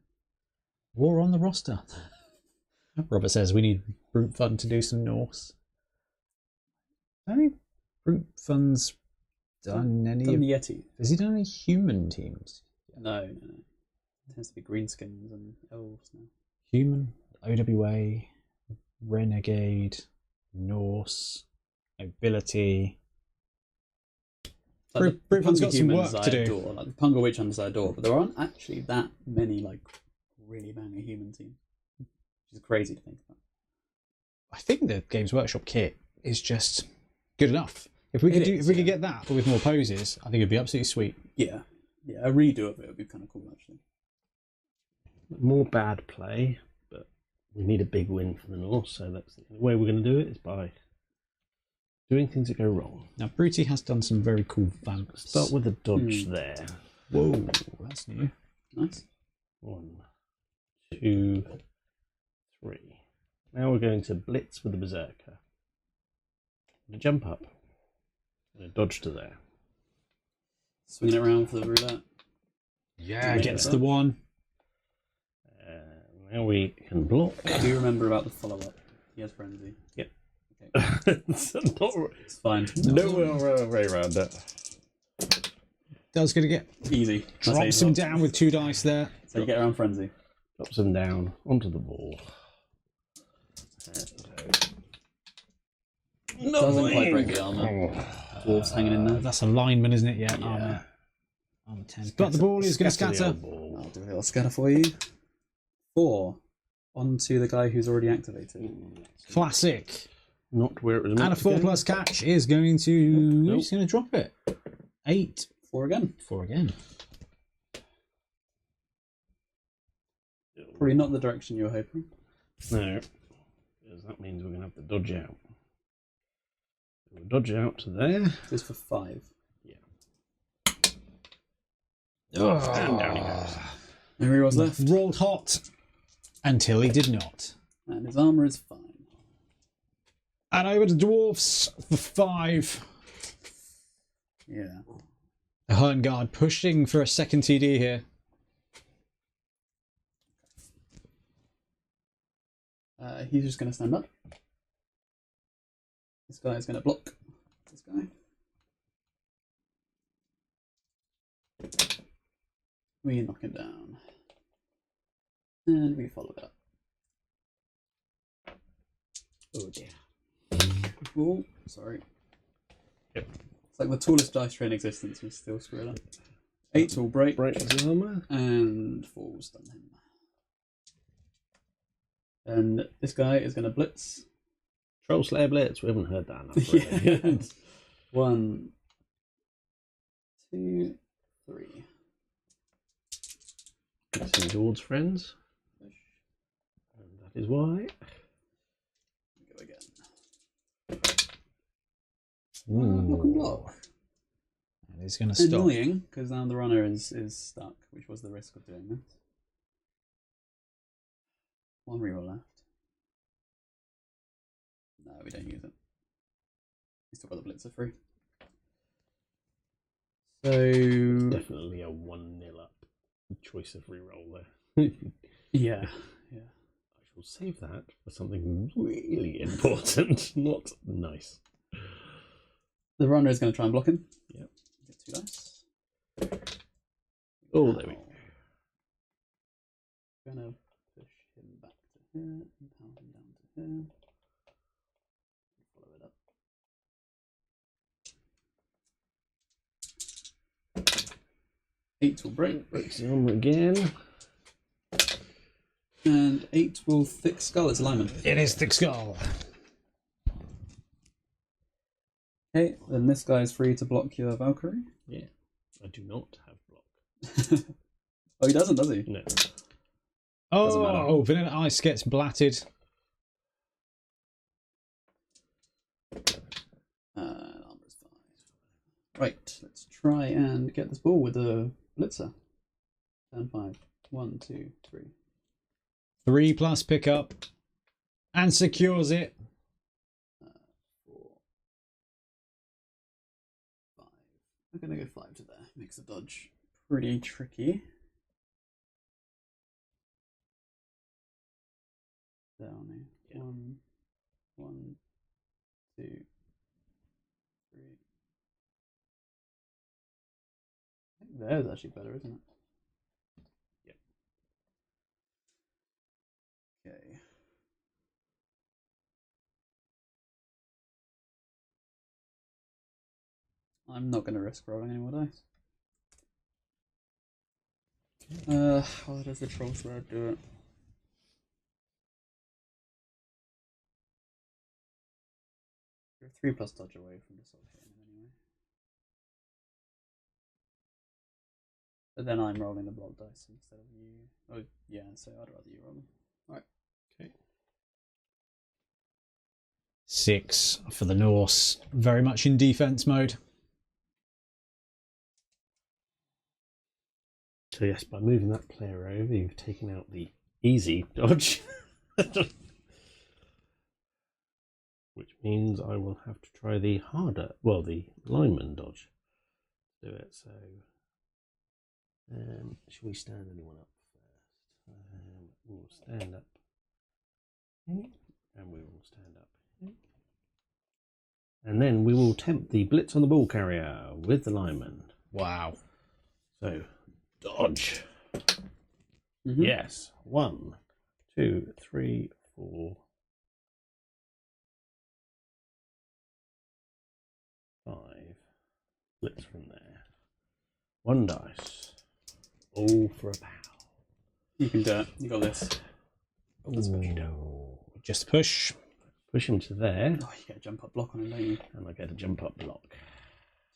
War on the roster. Robert says we need Brute Fun to do some Norse. Any Brute Fun's done any Done of... the Yeti. Has he done any human teams? No. It tends to be greenskins and elves now. Human, OWA, Renegade, Norse, Nobility. Like Brute Fun's got some work I to do. adore, like the Punga Witch Hunters I adore, but there aren't actually that many like really banger human teams. Which is crazy to think about. I think the Games Workshop kit is just good enough. If we could could get that but with more poses, I think it'd be absolutely sweet. Yeah, a redo of it would be kind of cool actually. more bad play, but we need a big win for the Norse, so that's the only way we're going to do it, is by doing things that go wrong. Now, Bruty has done some very cool vamps. Start with a dodge there. Whoa, that's new. Nice. 1, 2, 3. Now we're going to blitz with the Berserker. And a jump up. And a dodge to there. Swinging it around for the roulette. Yeah, gets the one. Now we can block. Do you remember about the follow-up? He has frenzy. Yep. Okay. It's fine. No way around it. Does gonna get Easy. drops him down with 2 dice there. So you get around frenzy. Drops him down onto the ball. Doesn't quite break the armor. Dwarves hanging in there. That's a lineman, isn't it? Yeah. Armor 10. But the ball is going to scatter. I'll do a little scatter for you. 4 onto the guy who's already activated. Classic. Not where it was meant And a 4+ catch is going to. Nope. He's going to drop it. 8. 4 again. 4 again. Probably not the direction you were hoping. No, because that means we're going to have to dodge out. We'll dodge out to there. Just for 5. Yeah. Oh. And down he goes. And he was left. Rolled hot until he did not. And his armor is fine. And over to dwarfs for 5. Yeah. The Khorne guard pushing for a second TD here. He's just going to stand up. This guy is going to block this guy. We knock him down. And we follow it up. Oh dear. Oh, sorry. Yep. It's like the tallest dice tray in existence. We still screw it up. 8 will break. Breaks his armor. And 4 will stun him. And this guy is going to blitz. Troll Slayer Blitz. We haven't heard that enough. Really. Yeah. 1, 2, 3. Blitzing towards friends. And that is why. Go again. Ooh. Lock and block. And he's going to stop. Annoying, because now the runner is stuck, which was the risk of doing this. 1 reroll left. No, we don't use it. We still got the blitzer free. So Definitely a 1-0 up choice of reroll there. yeah. I shall save that for something really important, not nice. The runner is going to try and block him. Yep. Get 2 dice. Oh, there we go. Gonna push him back to here and pound him down to here. Follow it up. 8 will break. Breaks the armor again. And 8 will thick skull. It's alignment. It is thick skull. Okay, then this guy is free to block your Valkyrie. Yeah. I do not have block. Oh, he doesn't, does he? No. Doesn't matter. Oh, Vanilla Ice gets blatted. Armor is 5. Right, let's try and get this ball with the blitzer. Turn 5. 1, 2, 3. 3+ pickup. And secures it. 4, 5. I'm gonna go 5 to there. Makes the dodge pretty tricky. Down here. 1, 1, 2, 3. I think there's actually better, isn't it? Yep. Okay. I'm not going to risk rolling any more dice. How does the troll slayer do it? You're 3+ dodge away from the sword hitting him But then I'm rolling the block dice instead of you. Oh, yeah, so I'd rather you roll them. Alright. Okay. 6 for the Norse. Very much in defense mode. So yes, by moving that player over, you've taken out the easy dodge. Which means I will have to try the harder, well, the lineman dodge. Do it, so... shall we stand anyone up first? We'll stand up. And we will stand up. And then we will tempt the blitz on the ball carrier with the lineman. Wow. So, dodge. Yes. 1, 2, 3, 4, 5. Blitz from there. 1 dice. All for a pow. You can do it. You got this. Just push. Push him to there. Oh, you get a jump up block on him, don't you? And I get a jump up block.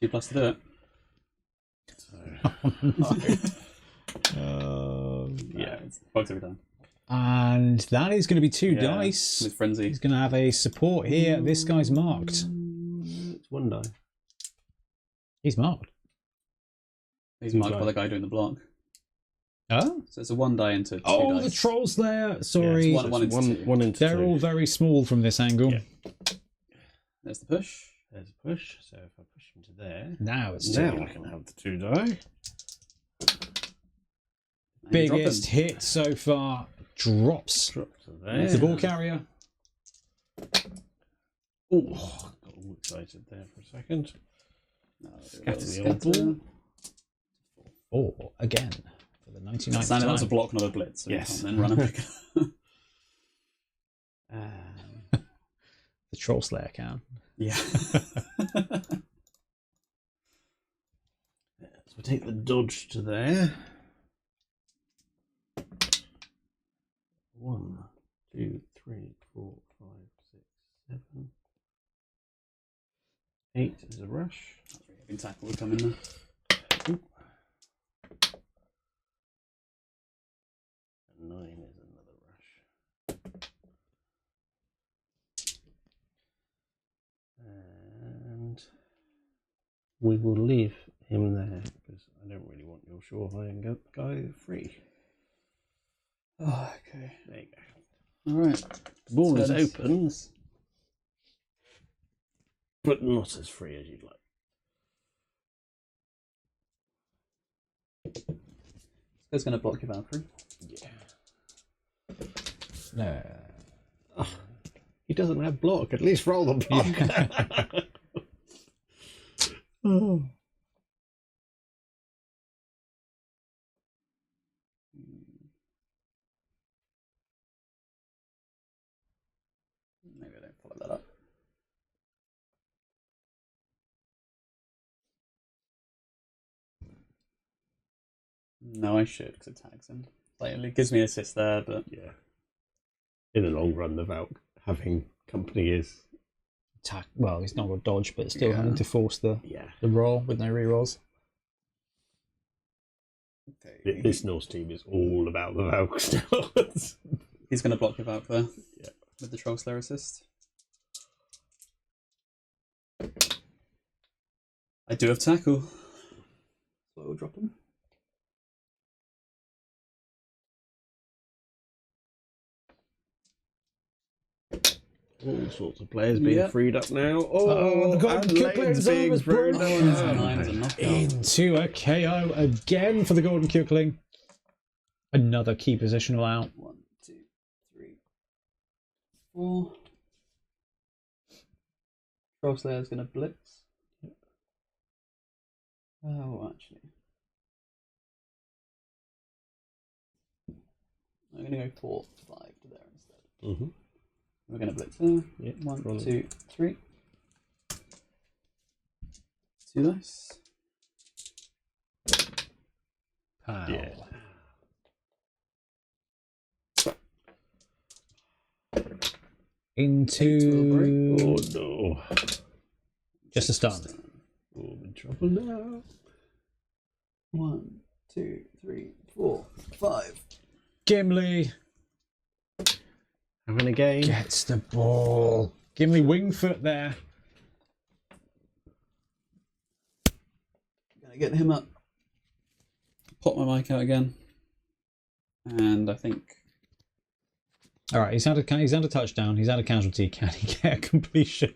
2+ to do it. So, yeah, it's bugs every time. And that is going to be 2 dice. With frenzy. He's going to have a support here. This guy's marked. It's 1 die. He's marked. He's marked by the guy doing the block. Oh? So it's a 1 die into 2 Oh, dice. the trolls there. Sorry. Yeah, one into They're 2. all very small from this angle. Yeah. There's the push. There's a push. So if I push him to there, Now it's now 2. I can have the 2 die. Biggest hit so far. Drops. Drop to there. The ball carrier. Oh, got all excited there for a second. Scatter the old ball. 4 again for the 99th That was a time. block, not a blitz. So Yes. You can't then run and pick it up. The troll slayer can. Yeah. So we take the dodge to there. 1, 2, 3, 4, 5, 6, 7, 8 is a rush. Heavy tackle would come in there. And 9 is another rush. And we will leave him there because I don't really want your sure high guy free. Oh, okay. There you go. All right. The ball is Turns. open, but not as free as you'd like. This guy's going to block your Valkyrie. Yeah. No. Oh, he doesn't have block. At least roll the block. Oh. Maybe I don't follow that up. No, I should because it tags him. Like, it gives me an assist there, but Yeah. In the long run, the Valk having company is Well, he's not got dodge, but still having to force the yeah. roll with no rerolls. okay. This Norse team is all about the Valk still. He's going to block your Valk there. Yeah. With the Troll Slayer assist. I do have tackle. So I will drop him. All sorts of players being Yeah. freed up now. Oh, the golden and kill Lane's player's being almost thrown broken. down. Nine is a knockout. Into a KO again for the golden Kukling. Another key positional out. 1, 2, 3, 4. Troll Slayer's going to blitz. Oh, actually. I'm going to go 4, 5 to there instead. Mm-hmm. We're going to blitz there. Yeah, 1, 2, 3. 2 dice. Pow. Yeah. Into Oh no. just a stun. Oh, I'm in trouble now. 1, 2, 3, 4, 5. Gimli having a game. gets the ball. Gimli Wingfoot there. Gonna get him up. Pop my mic out again. And I think. All right, he's had a touchdown. He's had a casualty. Can he get a completion?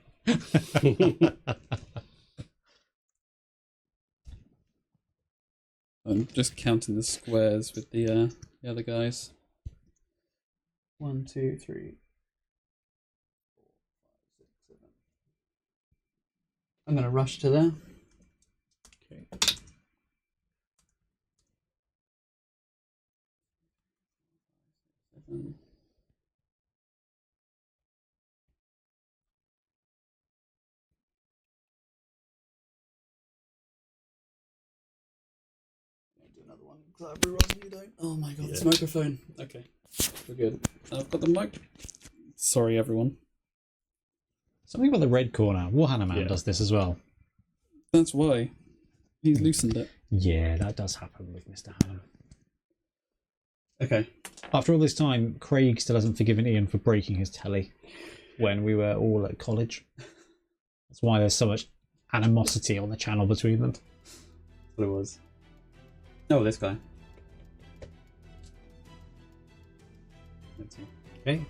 I'm just counting the squares with the other guys. 1, 2, 3, 4, 5, 6, 7. I'm gonna rush to there. Okay. Do another one because I rerun, you don't. Oh my god, this microphone. Okay, we're good. I've got the mic. Sorry, everyone. Something about the red corner. Warhammer Man does this as well. That's why he's loosened it. Yeah, that does happen with Mr. Hannum. Okay. After all this time, Craig still hasn't forgiven Ian for breaking his telly when we were all at college. That's why there's so much animosity on the channel between them. That's what it was. Oh, this guy. Okay.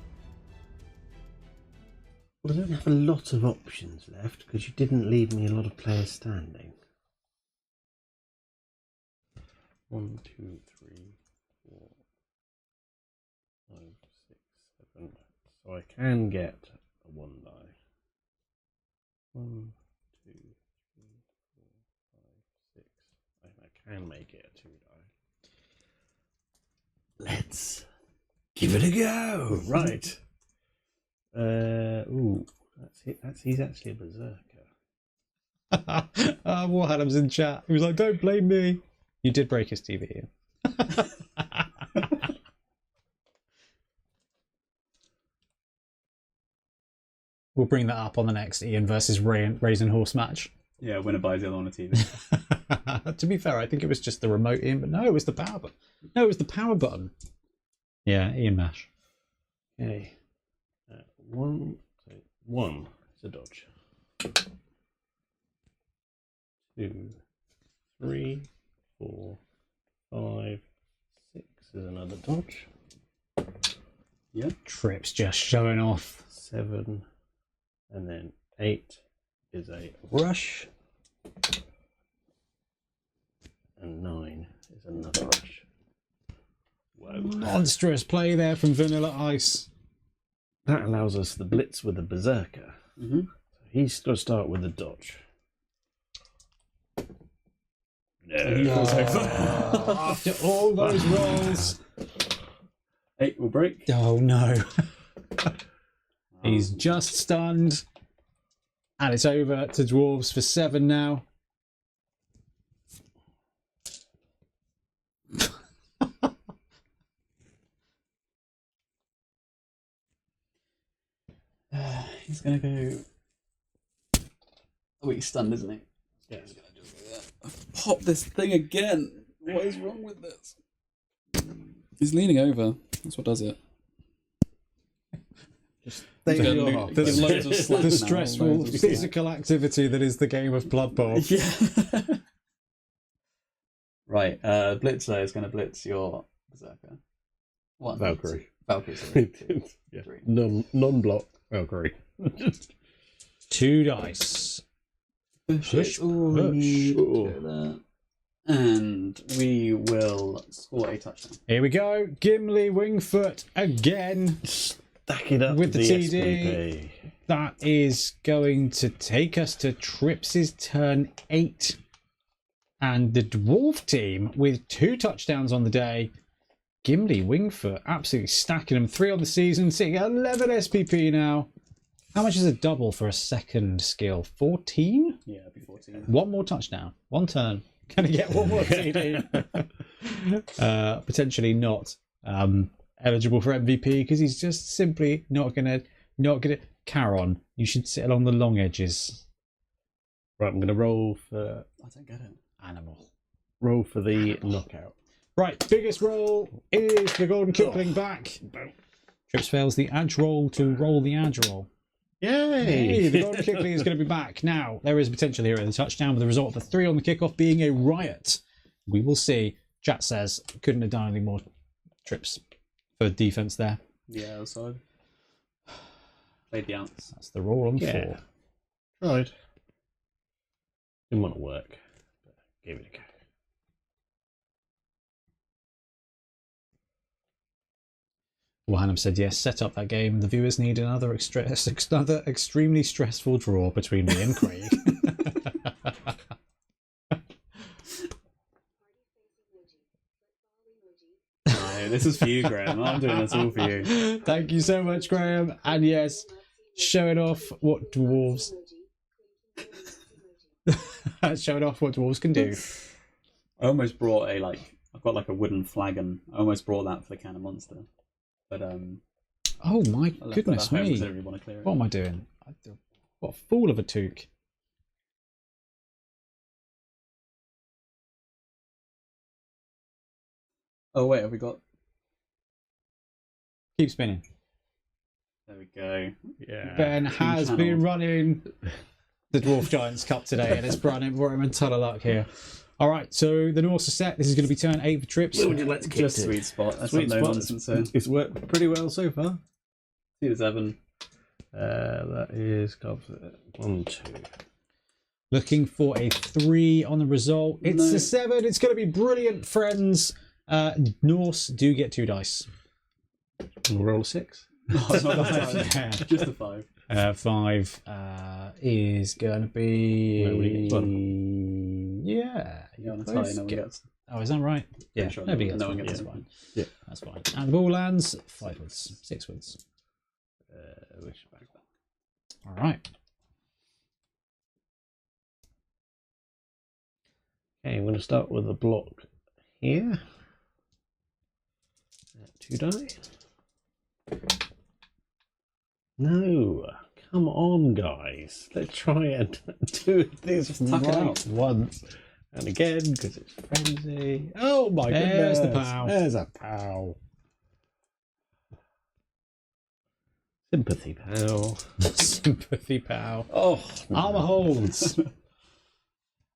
Well, I don't have a lot of options left because you didn't leave me a lot of players standing. 1, 2, 3, 4, 5, 6, 7. So I can get a 1 die. 1, 2, 3, 4, 5, 6. And I can make it a 2 die. Let's give it a go. Right. Ooh, that's it. He's actually a berserker. Warhammer's in chat. He was like, "Don't blame me." You did break his TV, Ian. We'll bring that up on the next Ian versus Raisin Horse match. Yeah, winner buys the other on a TV. To be fair, I think it was just the remote Ian, but no, it was the power button. No, it was the power button. Yeah, Ian Mash. Okay. One is a dodge. 2, 3, 4, 5, 6 is another dodge. Yeah. Trips just showing off. 7, and then 8 is a rush. And 9 is another rush. Whoa. Monstrous play there from Vanilla Ice. That allows us the blitz with a berserker. Mm-hmm. So he's got to start with a dodge. No. After all those rolls. 8 will break. Oh no. He's just stunned. And it's over to Dwarves for 7 now. He's gonna go. Oh, he's stunned, isn't he? Yeah. He's gonna just do that. Pop this thing again. What is wrong with this? He's leaning over. That's what does it. Just the stressful physical activity that is the game of Blood Bowl. Yeah. Right. Blitzer is going to blitz your berserker. 1. Valkyrie. Valkyrie. Sorry. 2, Yeah. 3. Non-block Valkyrie. 2 dice. Push. And we will score a touchdown. Here we go. Gimli Wingfoot again. Stack it up with the TD. SPP. That is going to take us to Trips's turn 8. And the Dwarf team with 2 touchdowns on the day. Gimli Wingfoot absolutely stacking them. 3 on the season, sitting at 11 SPP now. How much is a double for a second skill? 14? Yeah, it'll be 14. 1 more touchdown. 1 turn. Can he get 1 more TD? Potentially not eligible for MVP because he's just simply not gonna. Charon, you should sit along the long edges. Right, I'm going to roll for... I don't get it. Animal. roll for the knockout. Right, biggest roll is the Golden Kipling back. Trips fails the edge roll to roll the edge roll. Yay! Hey, the Golden Kipling is going to be back. Now, there is potential here in the touchdown with the result of a 3 on the kickoff being a riot. We will see. Chat says, couldn't have done any more trips for defense there. Yeah, so played the ounce. That's the roll on 4. Tried. Didn't want to work, but gave it a go. Warhammer said yes, set up that game. The viewers need another extremely stressful draw between me and Craig. No, this is for you, Graham. I'm doing this all for you. Thank you so much, Graham. And yes, showing off what dwarves showing off what dwarves can do. I almost brought I've got like a wooden flagon. I almost brought that for the cannon monster. But oh my goodness me! What am I doing? What a fool of a toque! Oh wait, have we got? Keep spinning. There we go. Yeah. Ben has been running the Dwarf Giants Cup today, and it's brought him a ton of luck here. All right, so the Norse are set. This is going to be turn 8 for trips. Let's kick Just it. sweet spot. That's Sweet no spot. nonsense. It's worked pretty well so far. 2 to 7. That is 1, 2. Looking for a 3 on the result. It's a 7. It's going to be brilliant, friends. Norse do get 2 dice. We'll roll a 6. No, it's not Yeah. Just a 5. 5 is going to be... Nobody gets 1. Yeah. Yeah, on a tie, no one gets. Oh, is that right? Yeah, Sure, nobody gets no one. one gets That's one. fine. Yeah. That's fine. And the ball lands 5 woods, 6 woods. All right. Okay, I'm going to start with a block here. 2 die. No, come on, guys. Let's try and do this Tuck it right out. once and again because it's frenzy. Oh my There's goodness! the pow. There's a pow. Sympathy pow. Sympathy pow. Oh, Armor holds.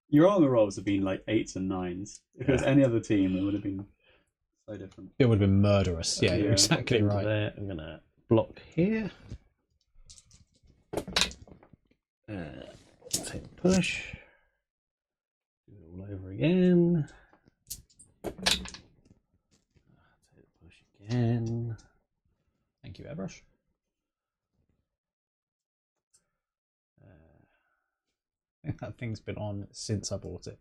Your armor rolls have been like 8s and 9s. If it was any other team, it would have been so different. It would have been murderous. Yeah, you're Yeah. exactly right. there. I'm gonna block here. Take the push. Do it all over again. Take the push again. Thank you, Airbrush. I think that thing's been on since I bought it.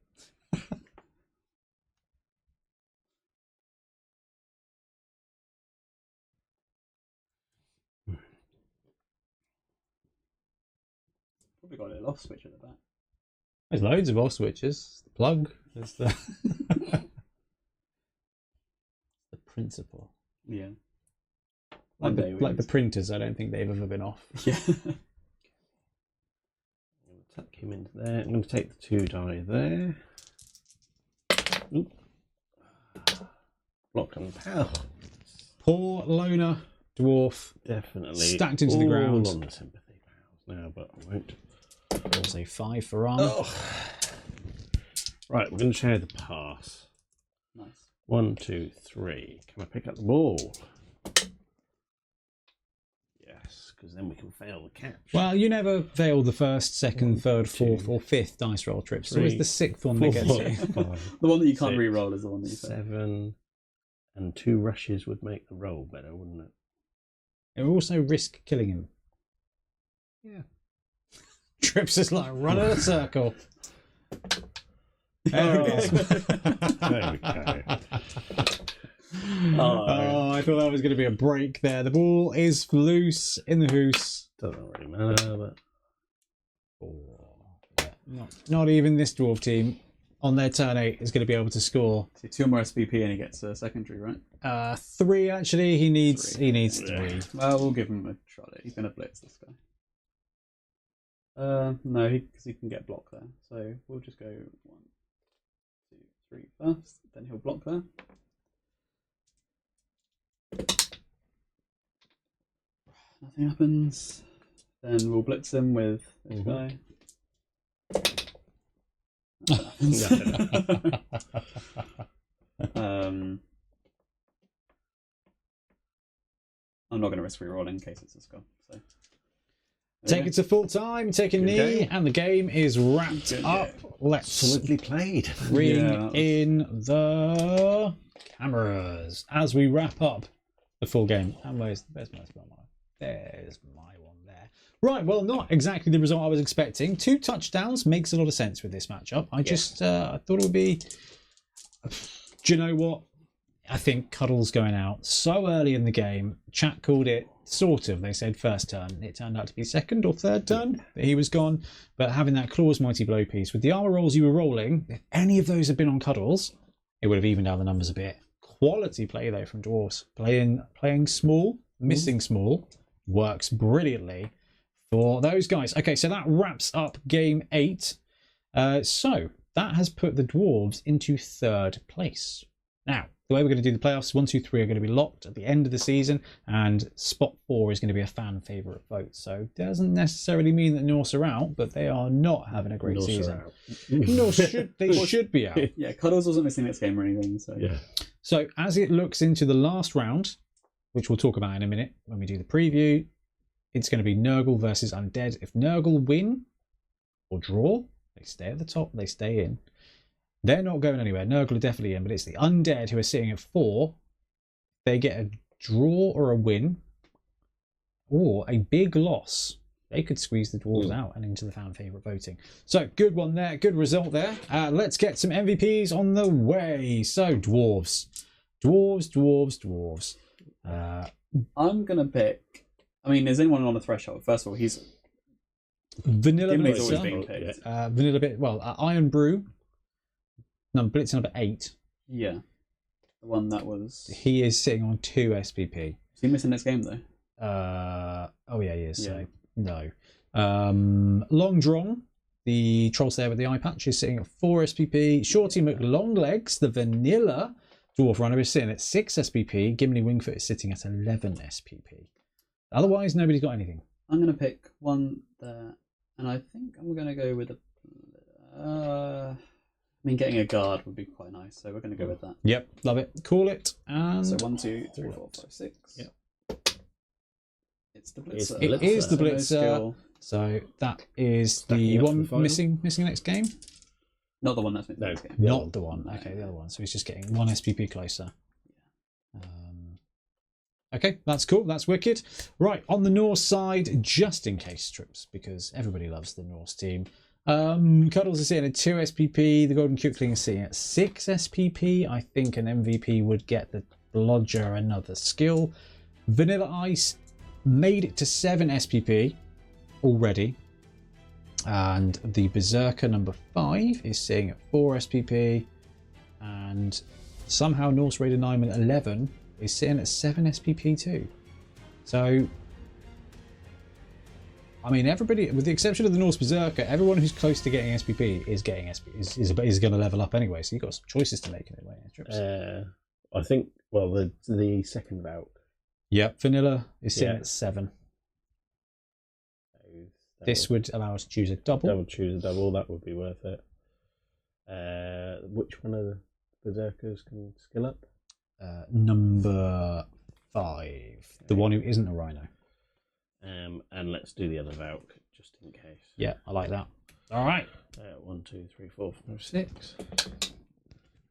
Probably got a little off switch at the back. There's loads of off switches. The plug. There's the the principle. Yeah. Like One day the, like the printers. I don't think they've ever been off. Yeah. I'm going to tuck him into there. I'm going to take the 2 die there. Oop. Blocked on the pow. Poor loner dwarf. Definitely Stacked into the ground. All on the sympathy pows now, but I won't. There's a 5 for armor. Oh. Right, we're going to share the pass. Nice. 1, 2, 3. Can I pick up the ball? Yes, because then we can fail the catch. Well, you never fail the first, second, third, fourth, or fifth dice roll trips. So it's the 6th one that gets you. The one that you can't 6, re-roll is the one that you fail. 7, and 2 rushes would make the roll better, wouldn't it? It would also risk killing him. Yeah. Trips is like running a circle. There it is. There we go. Oh, I thought that was going to be a break there. The ball is loose in the hoose. Doesn't really matter, but... Not even this dwarf team on their turn 8 is going to be able to score. So 2 more SVP and he gets a secondary, right? 3 actually. He needs 3. Yeah. 3. Well, we'll give him a shot at it. He's going to blitz this guy. No, because he can get blocked there. So we'll just go 1, 2, 3 first, then he'll block there. Nothing happens. Then we'll blitz him with this guy. I'm not going to risk re-rolling in case it's a skull. So. Take it to full time, take a knee, and the game is wrapped up. Let's solidly played. Bring in the cameras as we wrap up the full game. And where's my spell? There's my one there. Right, well, not exactly the result I was expecting. 2 touchdowns makes a lot of sense with this matchup. I just I thought it would be. Do you know what? I think Cuddle's going out so early in the game. Chat called it sort of. They said first turn. It turned out to be second or third turn that he was gone. But having that Claw's Mighty Blow piece with the armor rolls you were rolling, if any of those had been on Cuddles, it would have evened out the numbers a bit. Quality play though from Dwarfs. Playing small, missing small, works brilliantly for those guys. Okay, so that wraps up game 8. So that has put the Dwarves into 3rd place. Now, the way we're going to do the playoffs, 1, 2, 3 are going to be locked at the end of the season, and spot 4 is going to be a fan favourite vote. So it doesn't necessarily mean that Norse are out, but they are not having a great Norse season. Norse should be out. Yeah, Cuddles wasn't missing next game or anything. So yeah. So as it looks into the last round, which we'll talk about in a minute when we do the preview, it's going to be Nurgle versus Undead. If Nurgle win or draw, they stay at the top, they stay in. They're not going anywhere. Nurgle are definitely in, but it's the Undead who are sitting at 4. They get a draw or a win, or a big loss. They could squeeze the Dwarves out and into the fan favourite voting. So, good one there. Good result there. Let's get some MVPs on the way. So, Dwarves. Dwarves. I'm going to pick... I mean, is anyone on the threshold? First of all, he's... Vanilla always Blitzer. being picked. Vanilla Bit. Well, Iron Brew. Blitzer number 8. Yeah. The one that was... He is sitting on 2 SPP. Is he missing next game, though? Oh, yeah, he is. Yeah. So, no. Long Drong, the Troll Slayer with the eye patch, is sitting at 4 SPP. Shorty McLonglegs, the Vanilla Dwarf Runner, is sitting at 6 SPP. Gimli Wingfoot is sitting at 11 SPP. Otherwise, nobody's got anything. I'm going to pick one there. And I think I'm going to go with a... I mean, getting a guard would be quite nice, so we're going to go with that. Yep, love it. Call it. And so 1, 2, 3, 4, 5, 6. Yep. It's the Blitzer. It is the Blitzer. So So that is Stacking the up one for the missing next game? not the one that's missing next game. Not the one. Okay, the other one. So he's just getting 1 SPP closer. Okay, that's cool. That's wicked. Right, on the Norse side, just in case strips, because everybody loves the Norse team. Cuddles is sitting at 2 SPP. The Golden Kukling is sitting at 6 SPP. I think an MVP would get the Blodger another skill. Vanilla Ice made it to 7 SPP already. And the Berserker number 5 is sitting at 4 SPP. And somehow Norse Raider 9 with 11 is sitting at 7 SPP too. So... I mean, everybody, with the exception of the Norse Berserker, everyone who's close to getting SPP is getting is going to level up anyway. So you've got some choices to make in it. I think. Well, the second bout. Yep, Vanilla is sitting at 7. This would allow us to choose a double. Choose a double. That would be worth it. Which one of the Berserkers can skill up? Number 5, the one who isn't a Rhino. And let's do the other Valk just in case. Yeah, I like that. All right. 1, 2, 3, 4, 5, 6.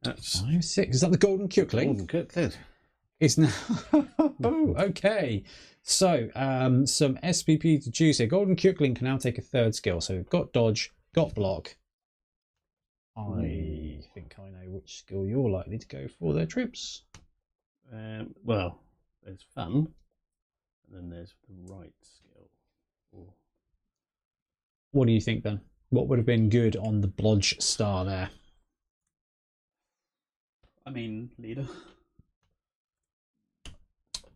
That's 5, 6. Is that the Golden Kukling? Golden Kukling. It's now. Oh, okay. So, some SPP to choose here. Golden Kukling can now take a 3rd skill. So we've got dodge, got block. I think I know which skill you're likely to go for their trips. Well, there's fun. And then there's the right skill. Ooh. What do you think then? What would have been good on the Blodge star there? I mean, leader.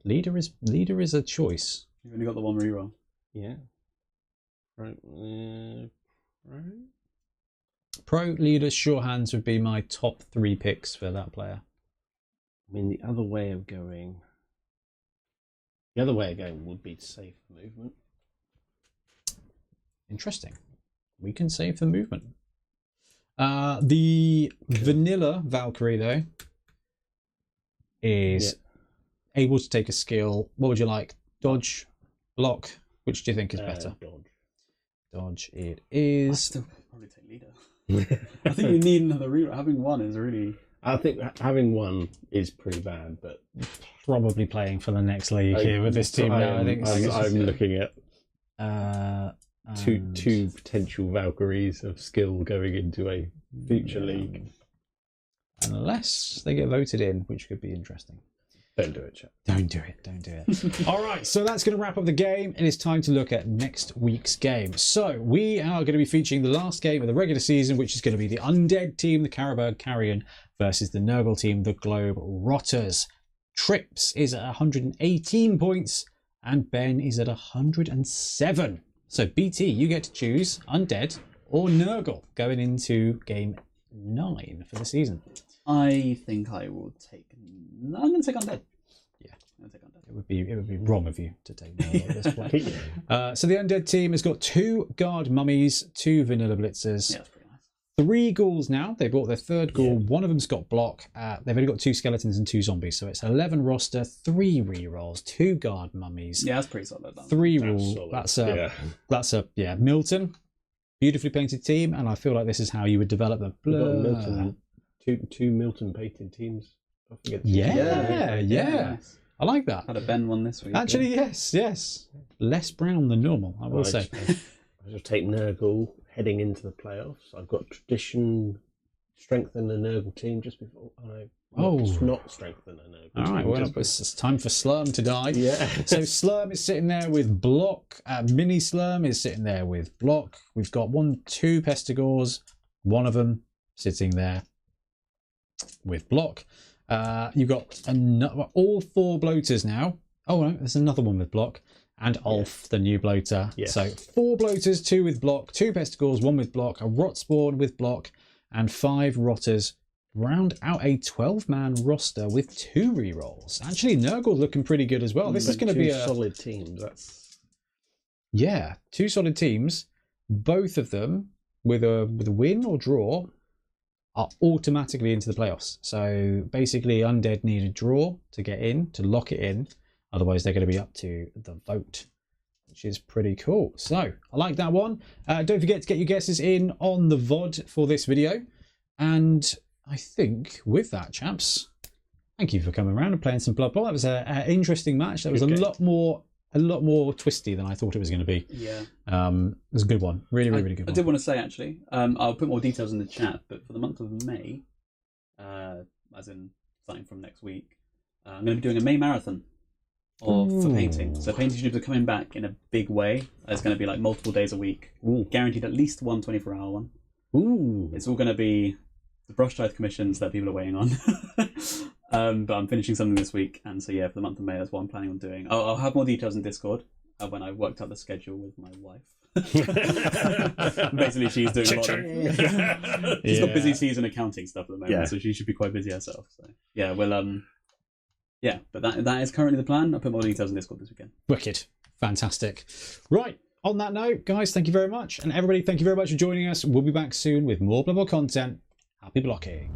Leader is a choice. You've only got the one reroll. Yeah. Right. Right. Pro leader, sure hands would be my top 3 picks for that player. I mean, the other way of going would be to save the movement. Interesting. We can save the movement. The vanilla Valkyrie, though, is able to take a skill. What would you like? Dodge, block? Which do you think is better? Dodge. Dodge it is. I'd still probably take leader. I think you need another reroll. Having one is really... I think having one is pretty bad, but... Probably playing for the next league here with this team now. I think I'm looking at two potential Valkyries of skill going into a future league. Unless they get voted in, which could be interesting. Don't do it, chat. Don't do it. Don't do it. All right, so that's going to wrap up the game. It is time to look at next week's game. So we are going to be featuring the last game of the regular season, which is going to be the Undead team, the Carroburg Carrion, versus the Nurgle team, the Globe Rotters. Trips is at 118 points, and Ben is at 107. So BT, you get to choose Undead or Nurgle going into game 9 for the season. I think I will take... I'm going to take Undead. Yeah. I'm going to take Undead. It would be wrong of you to take Nurgle at this point. So the Undead team has got 2 Guard Mummies, 2 Vanilla Blitzers. Yeah, that's pretty nice. 3 ghouls now. They brought their 3rd ghoul. One of them's got block. They've only got 2 skeletons and 2 zombies. So it's 11 roster, 3 rerolls, 2 Guard Mummies. Yeah, that's pretty solid. 3 rule. That's a Milton. Beautifully painted team, and I feel like this is how you would develop them. Milton, two Milton painted teams. Yeah. Nice. I like that. Had a Ben one this week. Actually, yes. Less brown than normal, I will say. I just take Nurgle heading into the playoffs. I've got tradition, strengthen the Nurgle team just before not strengthen the Nurgle team. All right, well, it's time for Slurm to die. Yeah. So Slurm is sitting there with block. Mini Slurm is sitting there with block. We've got 2 Pestigors. One of them sitting there with block. You've got all 4 bloaters now. Oh, no, there's another one with block. And Ulf, the new bloater. Yes. So 4 bloaters, 2 with block, 2 Pestigors, 1 with block, a Rot Spawn with block, and 5 Rotters. Round out a 12-man roster with 2 rerolls. Actually, Nurgle's looking pretty good as well. This is going to be a solid team. Yeah, 2 solid teams. Both of them with a win or draw are automatically into the playoffs. So basically, Undead need a draw to get in, to lock it in. Otherwise, they're going to be up to the vote, which is pretty cool. So I like that one. Don't forget to get your guesses in on the VOD for this video. And I think with that, chaps, thank you for coming around and playing some Blood Bowl. That was an interesting match. That was a lot more twisty than I thought it was going to be. Yeah. It was a good one. Really good one. I did want to say, actually, I'll put more details in the chat, but for the month of May, as in starting from next week, I'm going to be doing a May marathon for painting. So painting tubes are coming back in a big way. It's going to be like multiple days a week. Guaranteed at least one 24-hour one. It's all going to be the brush tithe commissions that people are waiting on. But I'm finishing something this week, and so yeah, for the month of May, that's what I'm planning on doing. I'll have more details in Discord when I've worked out the schedule with my wife. Basically, she's doing a lot of... She's got busy season accounting stuff at the moment, so she should be quite busy herself. So yeah, well, yeah, but that is currently the plan. I'll put more details in Discord this weekend. Wicked. Fantastic. Right. On that note, guys, thank you very much. And everybody, thank you very much for joining us. We'll be back soon with more Blood Bowl content. Happy blocking.